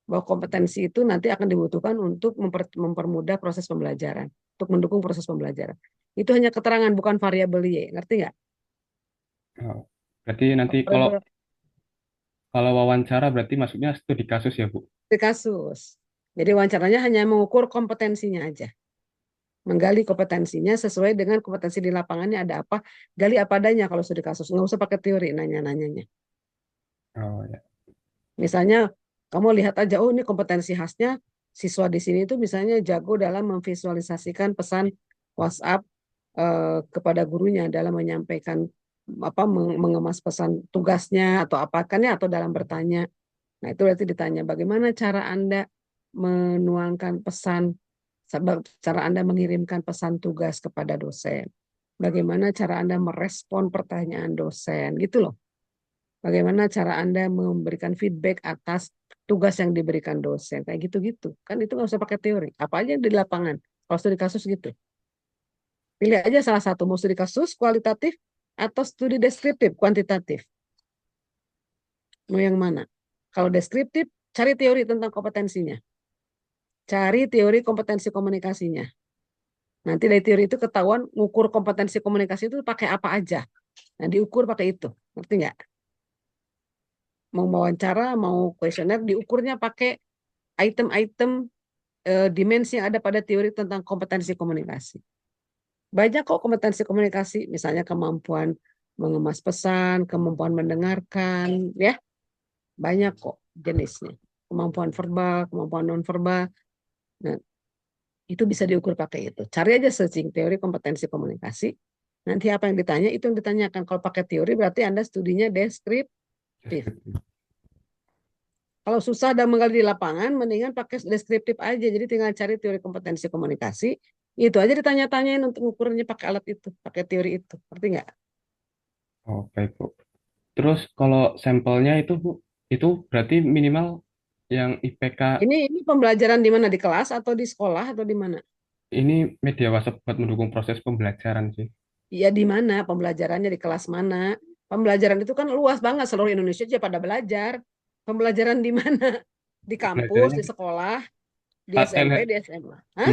Bahwa kompetensi itu nanti akan dibutuhkan untuk mempermudah proses pembelajaran. Untuk mendukung proses pembelajaran. Itu hanya keterangan, bukan variabel Y. Ngerti nggak? Oh, berarti nanti kalau Variabel kalau wawancara berarti masuknya studi kasus ya, Bu? di kasus. Jadi wawancaranya hanya mengukur kompetensinya aja. Menggali kompetensinya sesuai dengan kompetensi di lapangannya ada apa, gali apa adanya kalau studi kasus. Nggak usah pakai teori nanya-nanyanya. Oh ya. Misalnya kamu lihat aja, oh ini kompetensi khasnya siswa di sini itu misalnya jago dalam memvisualisasikan pesan WhatsApp kepada gurunya dalam menyampaikan apa mengemas pesan tugasnya atau apakan ya atau dalam bertanya. Nah, itu berarti ditanya bagaimana cara Anda menuangkan pesan, cara Anda mengirimkan pesan tugas kepada dosen. Bagaimana cara Anda merespon pertanyaan dosen, gitu loh. Bagaimana cara Anda memberikan feedback atas tugas yang diberikan dosen, kayak gitu-gitu. Kan itu nggak usah pakai teori. Apa aja yang di lapangan. Kalau studi kasus gitu. Pilih aja salah satu, mau studi kasus kualitatif atau studi deskriptif kuantitatif. Mau yang mana? Kalau deskriptif, cari teori tentang kompetensinya. Cari teori kompetensi komunikasinya. Nanti dari teori itu ketahuan ngukur kompetensi komunikasi itu pakai apa aja. Nah, diukur pakai itu. Ngerti nggak? Mau wawancara, mau kuesioner, diukurnya pakai item-item dimensi yang ada pada teori tentang kompetensi komunikasi. Banyak kok kompetensi komunikasi, misalnya kemampuan mengemas pesan, kemampuan mendengarkan, ya banyak kok jenisnya. Kemampuan verbal, kemampuan non-verbal. Nah, itu bisa diukur pakai itu. Cari aja searching teori kompetensi komunikasi. Nanti apa yang ditanya, itu yang ditanyakan. Kalau pakai teori berarti Anda studinya deskriptif. Kalau susah dan menggali di lapangan, mendingan pakai deskriptif aja. Jadi tinggal cari teori kompetensi komunikasi. Itu aja ditanya-tanyain untuk ukurnya pakai alat itu, pakai teori itu. Ngerti nggak? Oh, baik, Bu. Terus kalau sampelnya itu, Bu, itu berarti minimal yang IPK Ini pembelajaran di mana? Di kelas atau di sekolah atau di mana? ini media WhatsApp buat mendukung proses pembelajaran sih. Ya di mana pembelajarannya di kelas mana? Pembelajaran itu kan luas banget seluruh Indonesia aja pada belajar. Pembelajaran di mana? Di kampus, Belajarnya di sekolah, di SMP, LR, di SMA. Hah?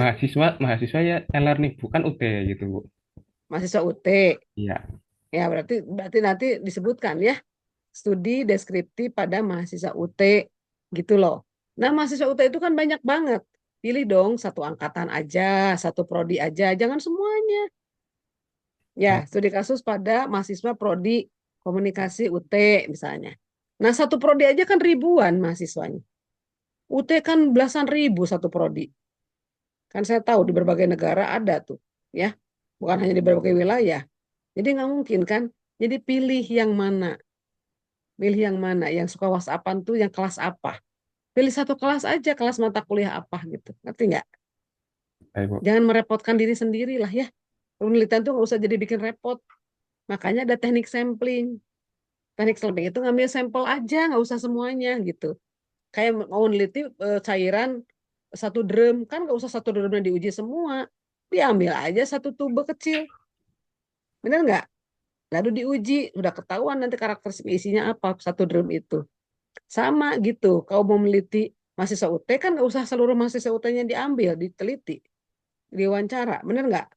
mahasiswa ya LR nih, bukan UT gitu, Bu. Mahasiswa UT. Iya. Ya berarti berarti nanti disebutkan ya studi deskriptif pada mahasiswa UT gitu loh. Nah mahasiswa UT itu kan banyak banget. Pilih dong satu angkatan aja, satu prodi aja, jangan semuanya. Ya, Oh, studi kasus pada mahasiswa prodi komunikasi UT misalnya. Nah, satu prodi aja kan ribuan mahasiswanya. UT kan belasan ribu satu prodi. Kan saya tahu di berbagai negara ada tuh, ya. Bukan hanya di berbagai wilayah. Jadi nggak mungkin kan Jadi pilih yang mana, yang suka WhatsAppan tuh yang kelas apa. Pilih satu kelas aja, kelas mata kuliah apa gitu. Ngerti nggak? Baik, Bu. Jangan merepotkan diri sendiri lah ya. Penelitian tuh nggak usah jadi bikin repot. Makanya ada teknik sampling. Teknik sampling itu ngambil sampel aja, nggak usah semuanya gitu. Kayak mau neliti cairan satu drum, kan nggak usah satu drumnya diuji semua. Diambil aja satu tube kecil. Bener nggak? Lalu diuji, udah ketahuan nanti karakteristik isinya apa satu drum itu. Sama gitu, kau mau meliti mahasiswa UT kan nggak usah seluruh mahasiswa UT-nya diambil, diteliti, diwawancara, bener nggak?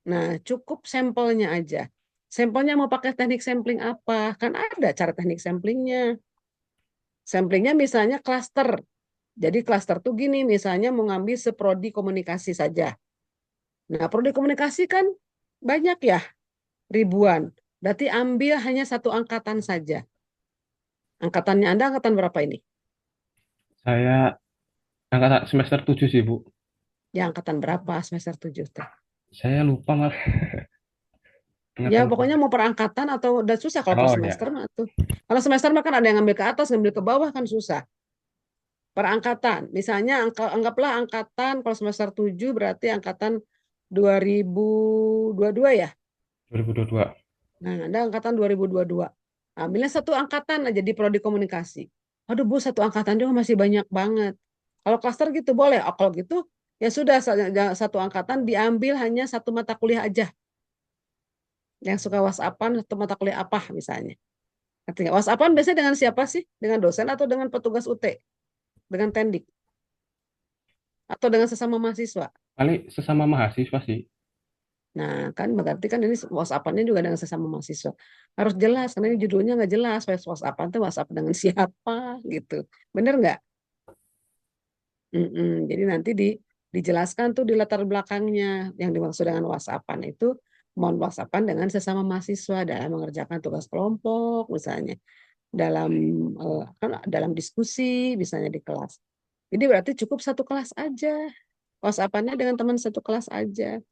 Nah, cukup sampelnya aja. Sampelnya mau pakai teknik sampling apa? Kan ada cara teknik samplingnya. Samplingnya misalnya klaster. Jadi klaster tuh gini, misalnya mau ngambil seprodi komunikasi saja. Nah, prodi komunikasi kan banyak ya, ribuan. Berarti ambil hanya satu angkatan saja. Angkatannya Anda angkatan berapa ini? Saya angkatan semester 7 sih, Bu. Ya, angkatan berapa semester 7 teh? Saya lupa malah Ya, angkatan pokoknya berapa. mau per angkatan atau udah susah kalau per Oh semester ya, mah tuh. Kalau semester mah kan ada yang ngambil ke atas, ngambil ke bawah kan susah. Per angkatan. Misalnya anggaplah angkatan kalau semester 7 berarti angkatan 2022 ya. 2022. Nah, Anda angkatan 2022. Ambilnya satu angkatan aja di prodi komunikasi. Aduh, Bu, satu angkatan juga masih banyak banget. Kalau klaster gitu boleh. Oh, kalau gitu ya sudah satu angkatan diambil hanya satu mata kuliah aja. Yang suka WhatsAppan satu mata kuliah apa misalnya. Ngerti nggak? WhatsAppan biasanya dengan siapa sih? Dengan dosen atau dengan petugas UT? Dengan tendik? Atau dengan sesama mahasiswa? Kali sesama mahasiswa sih. Nah, kan berarti kan ini WhatsAppannya juga dengan sesama mahasiswa. Harus jelas, karena ini judulnya nggak jelas. WhatsAppan itu WhatsApp dengan siapa gitu. Bener nggak? Jadi nanti dijelaskan tuh di latar belakangnya yang dimaksud dengan WhatsAppan itu mohon WhatsAppan dengan sesama mahasiswa dalam mengerjakan tugas kelompok misalnya dalam kan dalam diskusi misalnya di kelas. Jadi berarti cukup satu kelas aja. WhatsAppannya dengan teman satu kelas aja.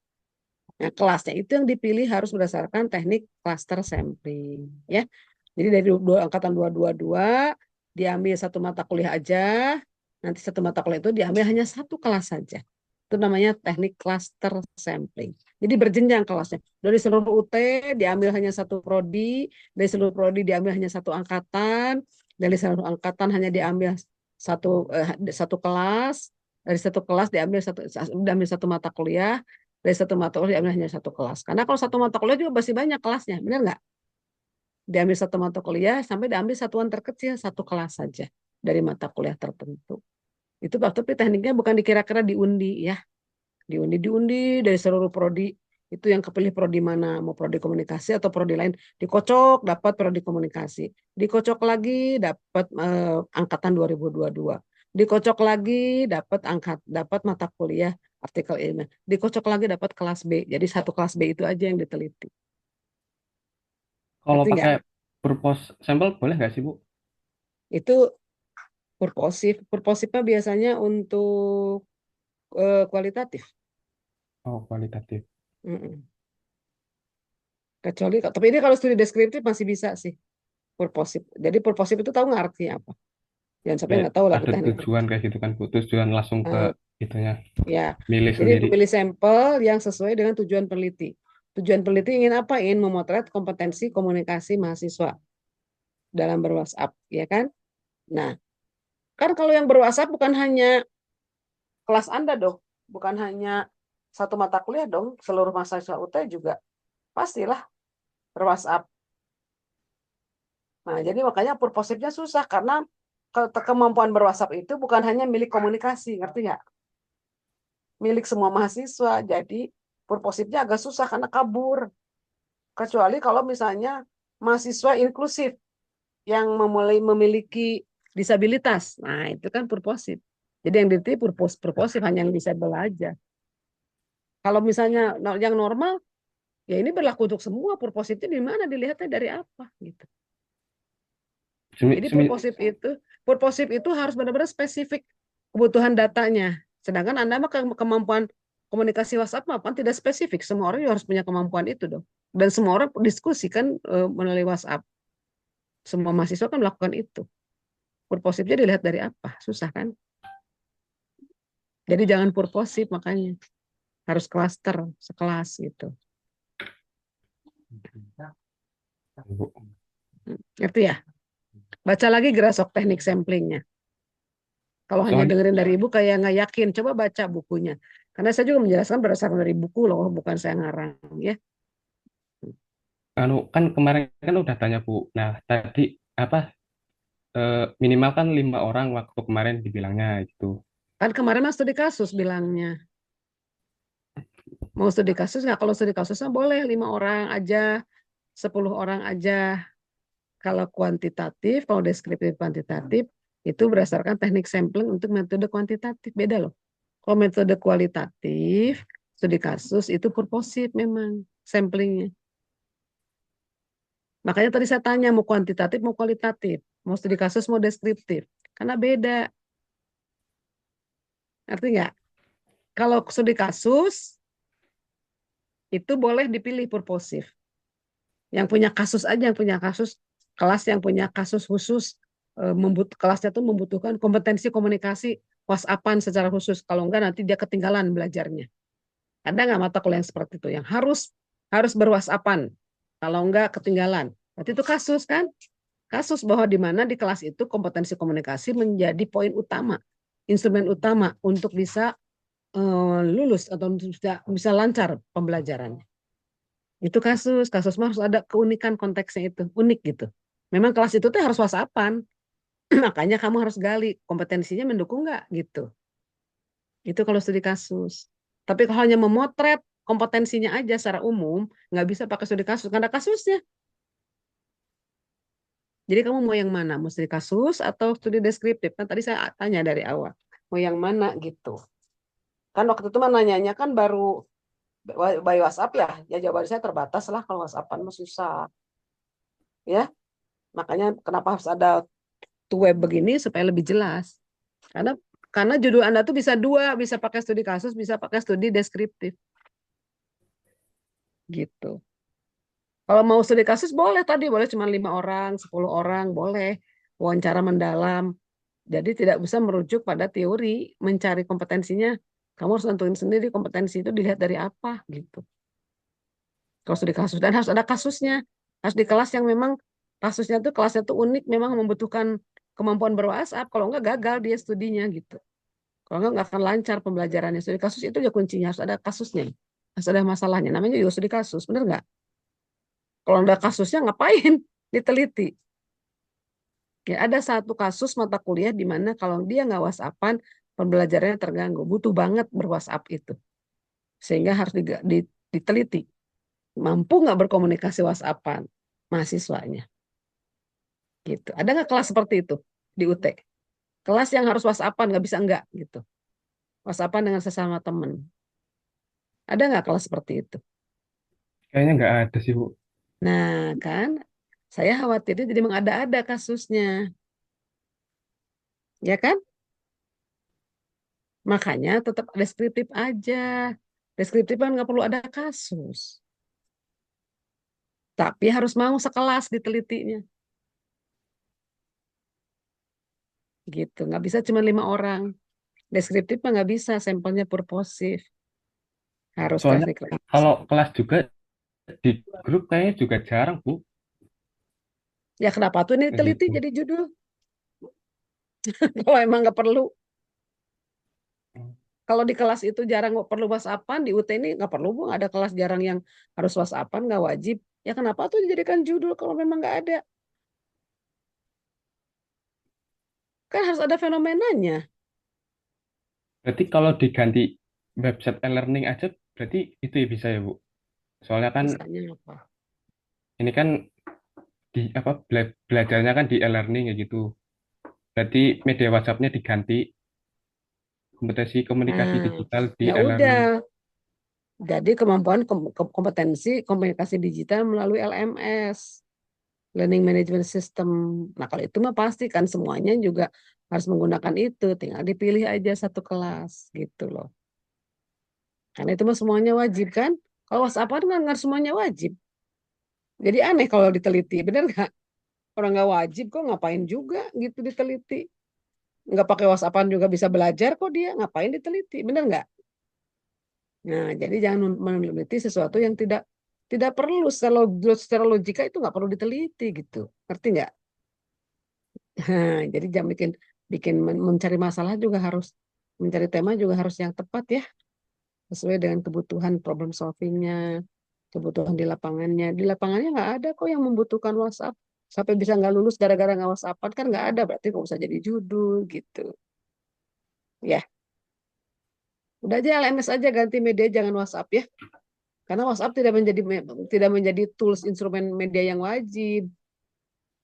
Nah, kelasnya itu yang dipilih harus berdasarkan teknik cluster sampling, ya. Jadi dari angkatan 222 diambil satu mata kuliah aja, nanti satu mata kuliah itu diambil hanya satu kelas saja. Itu namanya teknik cluster sampling. Jadi berjenjang kelasnya. Dari seluruh UT diambil hanya satu prodi, dari seluruh prodi diambil hanya satu angkatan, dari seluruh angkatan hanya diambil satu kelas, dari satu kelas diambil satu mata kuliah, dari satu mata kuliah diambil hanya satu kelas. Karena kalau satu mata kuliah juga masih banyak kelasnya, benar nggak? Diambil satu mata kuliah sampai diambil satuan terkecil satu kelas saja dari mata kuliah tertentu. Itu tapi tekniknya bukan dikira-kira diundi ya, diundi dari seluruh prodi itu yang kepilih prodi mana, mau prodi komunikasi atau prodi lain, dikocok dapat prodi komunikasi, dikocok lagi dapat angkatan 2022, dikocok lagi dapat mata kuliah artikel ilmiah, dikocok lagi dapat kelas B, jadi satu kelas B itu aja yang diteliti. Kalau Ngerti nggak? pakai purpose sampel boleh nggak sih, Bu? Itu purposifnya biasanya untuk kualitatif. Oh, kualitatif. Mm-mm. Kecuali, tapi ini kalau studi deskriptif masih bisa sih purposif. Jadi purposif itu tahu nggak artinya apa? Jangan sampai Kayak nggak tahu lagu ada teknik tujuan purposif. kayak gitu kan, Bu. Tujuan langsung ke Eh, itunya, ya, milih jadi sendiri. memilih sampel yang sesuai dengan tujuan peneliti. Tujuan peneliti ingin apa? Ingin memotret kompetensi komunikasi mahasiswa dalam berWhatsApp, ya kan? Nah, kan kalau yang berWhatsApp bukan hanya kelas Anda dong, bukan hanya satu mata kuliah dong, seluruh mahasiswa UT juga pastilah berWhatsApp. Nah, jadi makanya purposifnya susah karena kemampuan berWhatsApp itu bukan hanya milik komunikasi, ngerti nggak? Milik semua mahasiswa. Jadi purposifnya agak susah karena kabur. Kecuali kalau misalnya mahasiswa inklusif yang memiliki disabilitas. Nah, itu kan purposif. Jadi yang diteliti purposif hanya yang disabel aja. Kalau misalnya yang normal, ya ini berlaku untuk semua. Purposifnya di mana dilihatnya dari apa gitu. Semi, Jadi semi, purposif itu harus benar-benar spesifik kebutuhan datanya. Sedangkan Anda mah kemampuan komunikasi WhatsApp mah kan tidak spesifik. Semua orang juga harus punya kemampuan itu dong. Dan semua orang diskusi kan melalui WhatsApp. Semua mahasiswa kan melakukan itu. Purposifnya dilihat dari apa? Susah kan? Jadi jangan purposif, makanya harus klaster, sekelas gitu. Bu. Ngerti ya? Baca lagi Grasok teknik samplingnya. Kalau hanya Soalnya dengerin dari ibu kayak nggak yakin, coba baca bukunya. Karena saya juga menjelaskan berdasarkan dari buku loh, bukan saya ngarang ya. kan kemarin kan udah tanya Bu. Nah, tadi apa minimal kan 5 orang waktu kemarin dibilangnya gitu. Kan kemarin mas studi kasus bilangnya. Mau studi kasus nggak? Kalau studi kasusnya boleh 5 orang aja, 10 orang aja. Kalau kuantitatif, kalau deskriptif kuantitatif, itu berdasarkan teknik sampling untuk metode kuantitatif. Beda loh. Kalau metode kualitatif, studi kasus itu purposif memang samplingnya. Makanya tadi saya tanya mau kuantitatif, mau kualitatif, mau studi kasus, mau deskriptif. Karena beda. Artinya nggak? Kalau studi kasus, itu boleh dipilih purposif. Yang punya kasus aja, yang punya kasus, kelas yang punya kasus khusus, kelasnya tuh membutuhkan kompetensi komunikasi WhatsAppan secara khusus. Kalau enggak nanti dia ketinggalan belajarnya. Ada nggak mata kuliah yang seperti itu? Yang harus berWhatsAppan. Kalau enggak ketinggalan. Berarti itu kasus kan? Kasus bahwa di mana di kelas itu kompetensi komunikasi menjadi poin utama, instrumen utama untuk bisa lulus atau bisa lancar pembelajarannya. Itu kasus mah harus ada keunikan konteksnya itu, unik gitu. Memang kelas itu tuh harus WhatsAppan, makanya kamu harus gali kompetensinya mendukung nggak gitu. Itu kalau studi kasus. Tapi kalau hanya memotret kompetensinya aja secara umum, nggak bisa pakai studi kasus, karena ada kasusnya. Jadi kamu mau yang mana? Mau studi kasus atau studi deskriptif? Kan tadi saya tanya dari awal. Mau yang mana gitu. Kan waktu itu mah nanyanya kan baru by WhatsApp ya. Ya jawaban saya terbatas lah kalau WhatsAppan mah susah. Ya, makanya kenapa harus ada web begini supaya lebih jelas. Karena judul Anda tuh bisa dua, bisa pakai studi kasus, bisa pakai studi deskriptif. Gitu. Kalau mau studi kasus boleh tadi, boleh cuma 5 orang, 10 orang, boleh. Wawancara mendalam. Jadi tidak bisa merujuk pada teori, mencari kompetensinya. Kamu harus nentuin sendiri kompetensi itu dilihat dari apa gitu. Kalau studi kasus dan harus ada kasusnya. Harus di kelas yang memang kasusnya tuh kelasnya tuh unik, memang membutuhkan kemampuan ber-WhatsApp. Kalau enggak gagal dia studinya gitu. Kalau enggak akan lancar pembelajarannya. Studi kasus itu ya kuncinya, harus ada kasusnya. Harus ada masalahnya. Namanya juga studi kasus, benar nggak? Kalau ada kasusnya ngapain diteliti? Ya, ada satu kasus mata kuliah di mana kalau dia nggak WhatsAppan, pembelajarannya terganggu. Butuh banget ber-WhatsApp itu. Sehingga harus diteliti. Mampu nggak berkomunikasi WhatsAppan mahasiswanya? Gitu. Ada nggak kelas seperti itu di UT? Kelas yang harus WhatsAppan, nggak bisa enggak gitu. WhatsAppan dengan sesama teman. Ada nggak kelas seperti itu? kayaknya nggak ada sih Bu. Nah, kan saya khawatirnya jadi mengada-ada kasusnya. Ya kan? Makanya tetap deskriptif aja. Deskriptif kan nggak perlu ada kasus. Tapi harus mau sekelas ditelitinya. Gitu. Nggak bisa cuma 5 orang. Deskriptif mah nggak bisa. Sampelnya purposif. Harus Soalnya teknik lagi. kalau kelas juga di grup kayaknya juga jarang Bu. Ya kenapa tuh ini Kayak diteliti gitu. jadi judul? Kalau emang nggak perlu. Kalau di kelas itu jarang perlu WhatsAppan, di UT ini nggak perlu, Bu. Ada kelas jarang yang harus WhatsAppan, nggak wajib. Ya kenapa tuh dijadikan judul kalau memang nggak ada? Kan harus ada fenomenanya. Berarti kalau diganti website e-learning aja berarti itu ya bisa ya Bu. Soalnya kan Misalnya apa? ini kan di apa belajarnya kan di e-learning ya gitu. Berarti media WhatsApp-nya diganti kompetensi komunikasi Nah, digital di ya udah. e-learning. Jadi kemampuan kompetensi komunikasi digital melalui LMS, Learning Management System. Nah, kalau itu mah pasti kan semuanya juga harus menggunakan itu. Tinggal dipilih aja satu kelas gitu loh. Karena itu mah semuanya wajib kan? Kalau WhatsApp kan nggak semuanya wajib. Jadi aneh kalau diteliti, bener nggak? Orang nggak wajib kok, ngapain juga gitu diteliti. Nggak pakai WhatsAppan juga bisa belajar kok dia, ngapain diteliti, bener nggak? Nah, jadi jangan meneliti sesuatu yang tidak tidak perlu secara logika itu nggak perlu diteliti gitu, ngerti nggak? Nah, jadi jangan bikin bikin mencari masalah juga harus mencari tema juga harus yang tepat ya, sesuai dengan kebutuhan problem solvingnya, kebutuhan di lapangannya. Di lapangannya nggak ada kok yang membutuhkan WhatsApp sampai bisa nggak lulus gara-gara nggak WhatsAppan kan nggak ada, berarti kok bisa jadi judul gitu. Ya, udah aja LMS aja ganti media jangan WhatsApp ya. Karena WhatsApp tidak menjadi tools instrumen media yang wajib.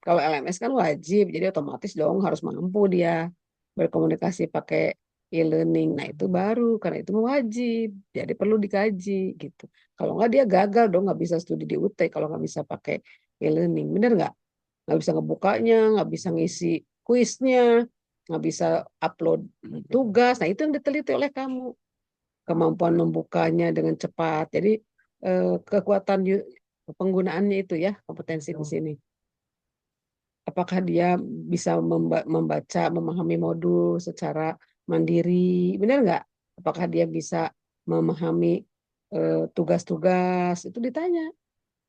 Kalau LMS kan wajib, jadi otomatis dong harus mampu dia berkomunikasi pakai e-learning. Nah itu baru, karena itu wajib, jadi perlu dikaji gitu. Kalau nggak dia gagal dong, nggak bisa studi di UT kalau nggak bisa pakai e-learning, bener nggak? Nggak bisa ngebukanya, nggak bisa ngisi kuisnya, nggak bisa upload tugas. Nah itu yang diteliti oleh kamu, kemampuan membukanya dengan cepat. Jadi kekuatan penggunaannya itu ya kompetensi di sini. Apakah dia bisa membaca, memahami modul secara mandiri, benar nggak? Apakah dia bisa memahami tugas-tugas, itu ditanya.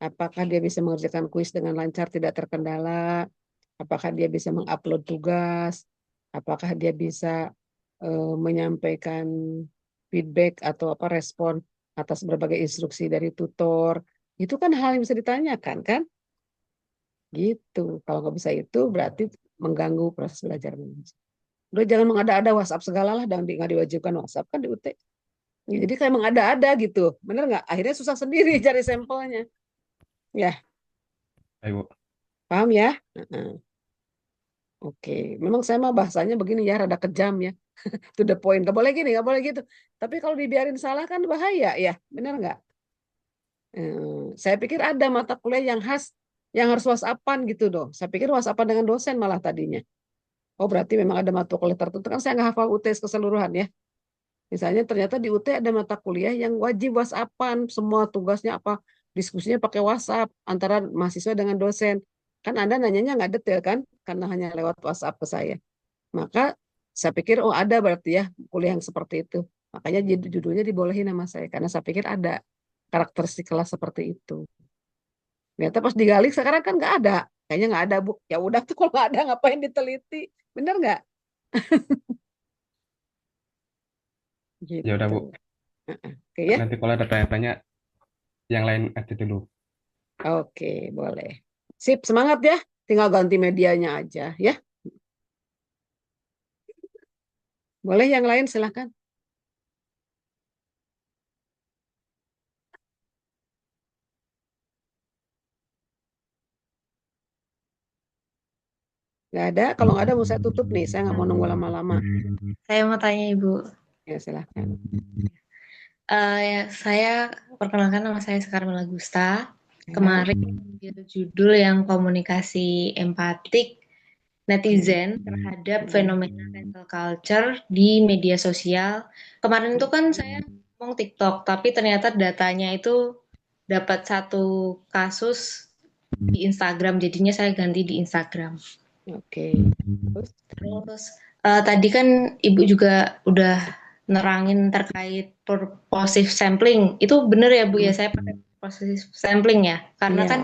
Apakah dia bisa mengerjakan kuis dengan lancar, tidak terkendala? Apakah dia bisa mengupload tugas? Apakah dia bisa menyampaikan feedback atau apa respon atas berbagai instruksi dari tutor? Itu kan hal yang bisa ditanyakan, kan? Gitu. Kalau nggak bisa itu berarti mengganggu proses belajar mengajar. Udah jangan mengada-ada WhatsApp segala lah dan nggak diwajibkan WhatsApp kan di UT. Ya, jadi kayak mengada-ada gitu. Bener nggak? Akhirnya susah sendiri cari sampelnya. Ya, Baik, Bu. paham ya? Heeh. Oke, memang saya mah bahasanya begini ya, rada kejam ya. To the point. Gak boleh gini, gak boleh gitu. Tapi kalau dibiarin salah kan bahaya ya, bener nggak? Saya pikir ada mata kuliah yang khas, yang harus WhatsAppan gitu dong. Saya pikir WhatsAppan dengan dosen malah tadinya. Oh berarti memang ada mata kuliah tertentu kan saya nggak hafal UT keseluruhan ya. Misalnya ternyata di UT ada mata kuliah yang wajib WhatsAppan, semua tugasnya apa diskusinya pakai WhatsApp antara mahasiswa dengan dosen. Kan Anda nanyanya nggak detail kan, karena hanya lewat WhatsApp ke saya. Maka saya pikir oh ada berarti ya kuliah yang seperti itu. Makanya judulnya dibolehin sama saya karena saya pikir ada karakteristik kelas seperti itu. Ternyata pas digali sekarang kan nggak ada. Kayaknya nggak ada Bu. Ya udah tuh kalau nggak ada ngapain diteliti? Bener nggak? Ya udah, Gitu. Bu. Oke ya. Nanti kalau ada tanya-tanya yang lain aja dulu. Oke, boleh. Sip, semangat ya. Tinggal ganti medianya aja ya. Boleh yang lain silahkan. Nggak ada. Kalau nggak ada mau saya tutup nih. Saya nggak mau nunggu lama-lama. Saya mau tanya Ibu. Ya silahkan. Ya, saya perkenalkan nama saya Sekar Malagusta. Ya. Kemarin ambil judul yang komunikasi empatik netizen terhadap fenomena cancel culture di media sosial. Kemarin itu kan saya ngomong TikTok, tapi ternyata datanya itu dapat satu kasus di Instagram, jadinya saya ganti di Instagram. Oke. Terus? Terus tadi kan Ibu juga udah nerangin terkait purposive sampling. Itu bener ya Bu ya, saya pakai purposive sampling ya. Karena Iya. kan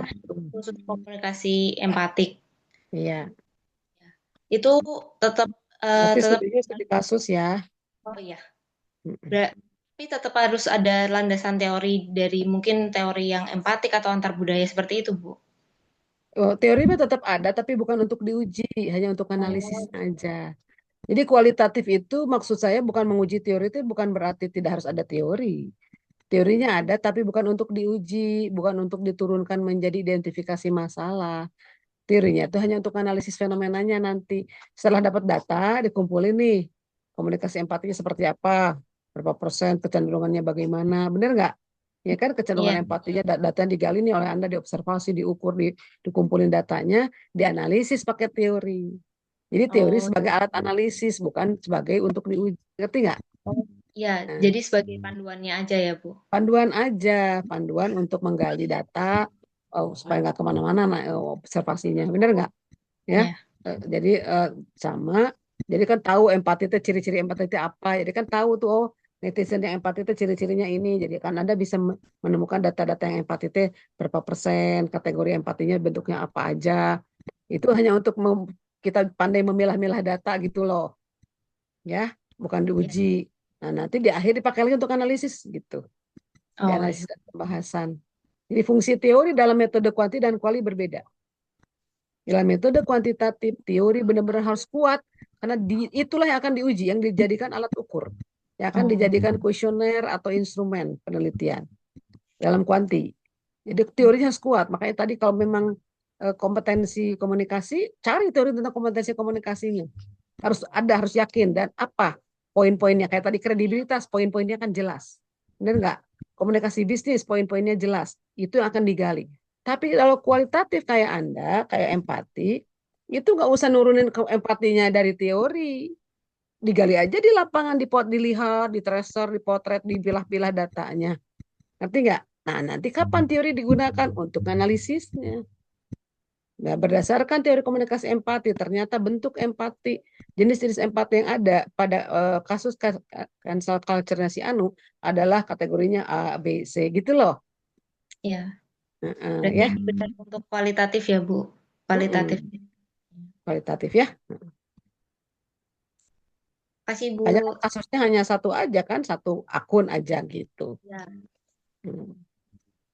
khusus komunikasi empatik. Iya. Itu tetap Berarti tetap studinya studi kasus ya. oh iya. Mm-mm. Tapi tetap harus ada landasan teori dari mungkin teori yang empatik atau antar budaya seperti itu, Bu. Oh, teori mah tetap ada, tapi bukan untuk diuji, hanya untuk analisis aja. Jadi kualitatif itu maksud saya bukan menguji teori itu bukan berarti tidak harus ada teori. Teorinya ada, tapi bukan untuk diuji, bukan untuk diturunkan menjadi identifikasi masalah. Teorinya itu hanya untuk analisis fenomenanya nanti. Setelah dapat data, dikumpulin nih, komunikasi empatinya seperti apa, berapa persen, kecenderungannya bagaimana, benar nggak? Ya kan Iya. kecenderungan empatinya data yang digali nih oleh Anda diobservasi, diukur, dikumpulin datanya, dianalisis pakai teori. Jadi teori Oh, sebagai alat analisis, bukan sebagai untuk diuji. Ngerti nggak? iya. Nah, Jadi sebagai panduannya aja ya, Bu. panduan aja, panduan untuk menggali data, supaya nggak kemana-mana observasinya, bener nggak? Ya, Ya. jadi sama. Jadi kan tahu empati itu ciri-ciri empati itu apa. Jadi kan tahu tuh netizen yang empati itu ciri-cirinya ini. Jadi kan Anda bisa menemukan data-data yang empati itu berapa persen, kategori empatinya bentuknya apa aja. Itu hanya untuk kita pandai memilah-milah data gitu loh, ya, bukan diuji. Nah, nanti di akhir dipakai lagi untuk analisis gitu, di Oh, analisis dan pembahasan. Jadi fungsi teori dalam metode kuanti dan kuali berbeda. Dalam metode kuantitatif, teori benar-benar harus kuat karena itulah yang akan diuji, yang dijadikan alat ukur, yang akan dijadikan kuesioner atau instrumen penelitian dalam kuanti. Jadi teorinya harus kuat. Makanya tadi kalau memang kompetensi komunikasi, cari teori tentang kompetensi komunikasinya. Harus ada, harus yakin. Dan apa poin-poinnya? Kayak tadi kredibilitas, poin-poinnya kan jelas. Benar nggak? Komunikasi bisnis, poin-poinnya jelas. Itu yang akan digali. Tapi kalau kualitatif kayak Anda, kayak empati, itu nggak usah nurunin empatinya dari teori. Digali aja di lapangan, dilihat, di tracer, dipotret, dipilah-pilah datanya. Ngerti nggak? Nah, nanti kapan teori digunakan untuk analisisnya? Nah, berdasarkan teori komunikasi empati, ternyata bentuk empati, jenis-jenis empati yang ada pada kasus cancel culture-nya si Anu adalah kategorinya A, B, C gitu loh. ya. Ya, Berarti benar untuk kualitatif ya, Bu. Kualitatif. kualitatif ya. Kasih, Bu. Hanya kasusnya hanya satu aja kan, satu akun aja gitu. Ya.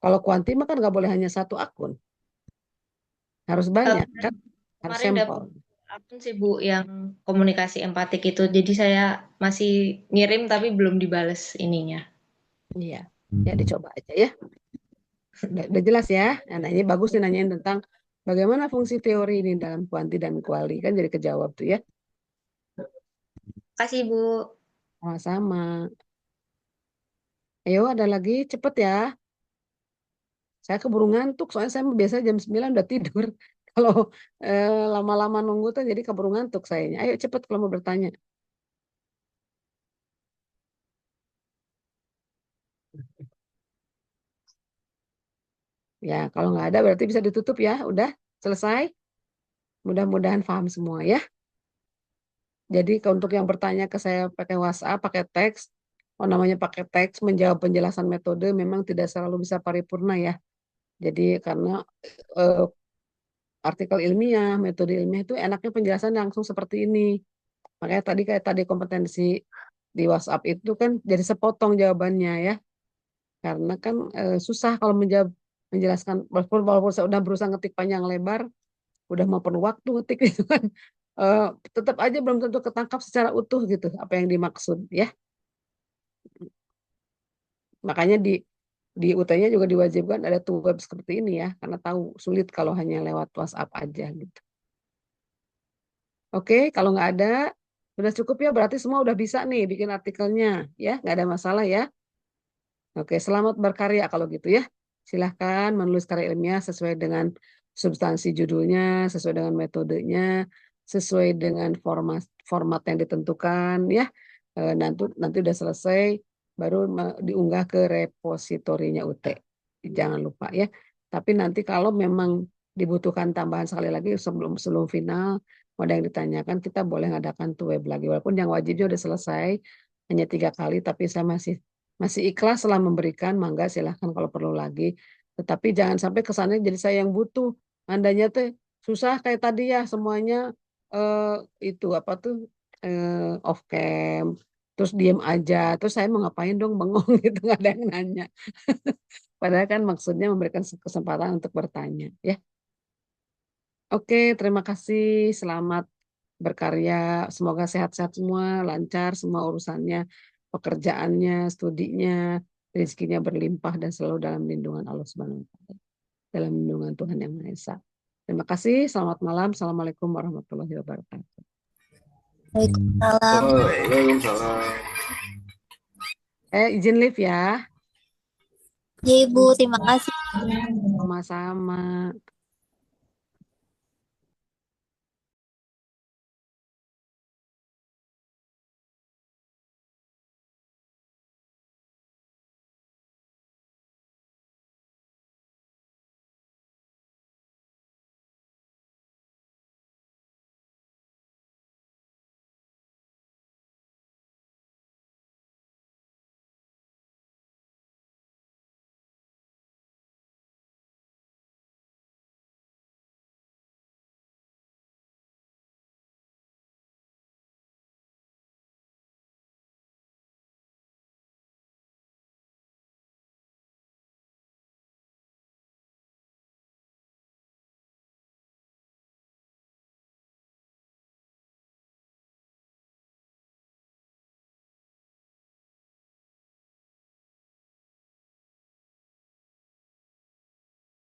Kalau kuanti mah kan nggak boleh hanya satu akun, harus banyak kan, harus Kemarin sampel. dapat akun sih, Bu, yang komunikasi empatik itu. Jadi saya masih ngirim tapi belum dibales ininya. Iya, ya dicoba aja ya. Udah jelas ya. Nah, ini bagus nih nanyain tentang bagaimana fungsi teori ini dalam kuanti dan kuali, kan jadi kejawab tuh ya. Kasih, Bu. Sama-sama. Ayo ada lagi, cepet ya. Saya keburu ngantuk, soalnya saya biasa jam 9 udah tidur. Kalau lama-lama nunggu tuh jadi keburu ngantuk sayanya. Ayo cepet kalau mau bertanya. Ya, kalau nggak ada berarti bisa ditutup ya. Udah selesai. Mudah-mudahan paham semua ya. Jadi untuk yang bertanya ke saya pakai WhatsApp, pakai teks, namanya pakai teks, menjawab penjelasan metode memang tidak selalu bisa paripurna ya. Jadi karena eh, artikel ilmiah, metode ilmiah itu enaknya penjelasan langsung seperti ini. Makanya tadi kayak tadi kompetensi di WhatsApp itu kan jadi sepotong jawabannya ya. Karena kan susah kalau menjelaskan walaupun saya udah berusaha ngetik panjang lebar, udah mau perlu waktu ngetik gitu kan. Eh, Tetap aja belum tentu ketangkap secara utuh gitu apa yang dimaksud ya. Makanya di UT-nya juga diwajibkan ada tuh web seperti ini ya, karena tahu sulit kalau hanya lewat WhatsApp aja gitu. Oke, kalau nggak ada, udah cukup ya, berarti semua udah bisa nih bikin artikelnya, ya, nggak ada masalah ya. Oke, selamat berkarya kalau gitu ya. Silahkan menulis karya ilmiah sesuai dengan substansi judulnya, sesuai dengan metodenya, sesuai dengan format yang ditentukan ya. Nanti udah selesai, baru diunggah ke repositorinya UT. Jangan lupa ya. Tapi nanti kalau memang dibutuhkan tambahan sekali lagi sebelum final, mau ada yang ditanyakan, kita boleh ngadakan tuh web lagi. Walaupun yang wajibnya udah selesai, hanya 3 kali, tapi saya masih ikhlas setelah memberikan, mangga silahkan kalau perlu lagi. Tetapi jangan sampai kesannya jadi saya yang butuh. Andanya tuh susah kayak tadi ya, semuanya itu apa tuh off cam, terus diem aja, terus saya mau ngapain dong bengong gitu, nggak ada yang nanya. Padahal kan maksudnya memberikan kesempatan untuk bertanya ya. Oke, terima kasih, selamat berkarya, semoga sehat-sehat semua, lancar semua urusannya, pekerjaannya, studinya, rezekinya berlimpah dan selalu dalam lindungan Allah Subhanahu wa taala, dalam lindungan Tuhan Yang Maha Esa. Terima kasih, selamat malam. Assalamualaikum warahmatullahi wabarakatuh. Waalaikumsalam. Waalaikumsalam. Izin live ya. Ya, Ibu, terima kasih. Sama-sama.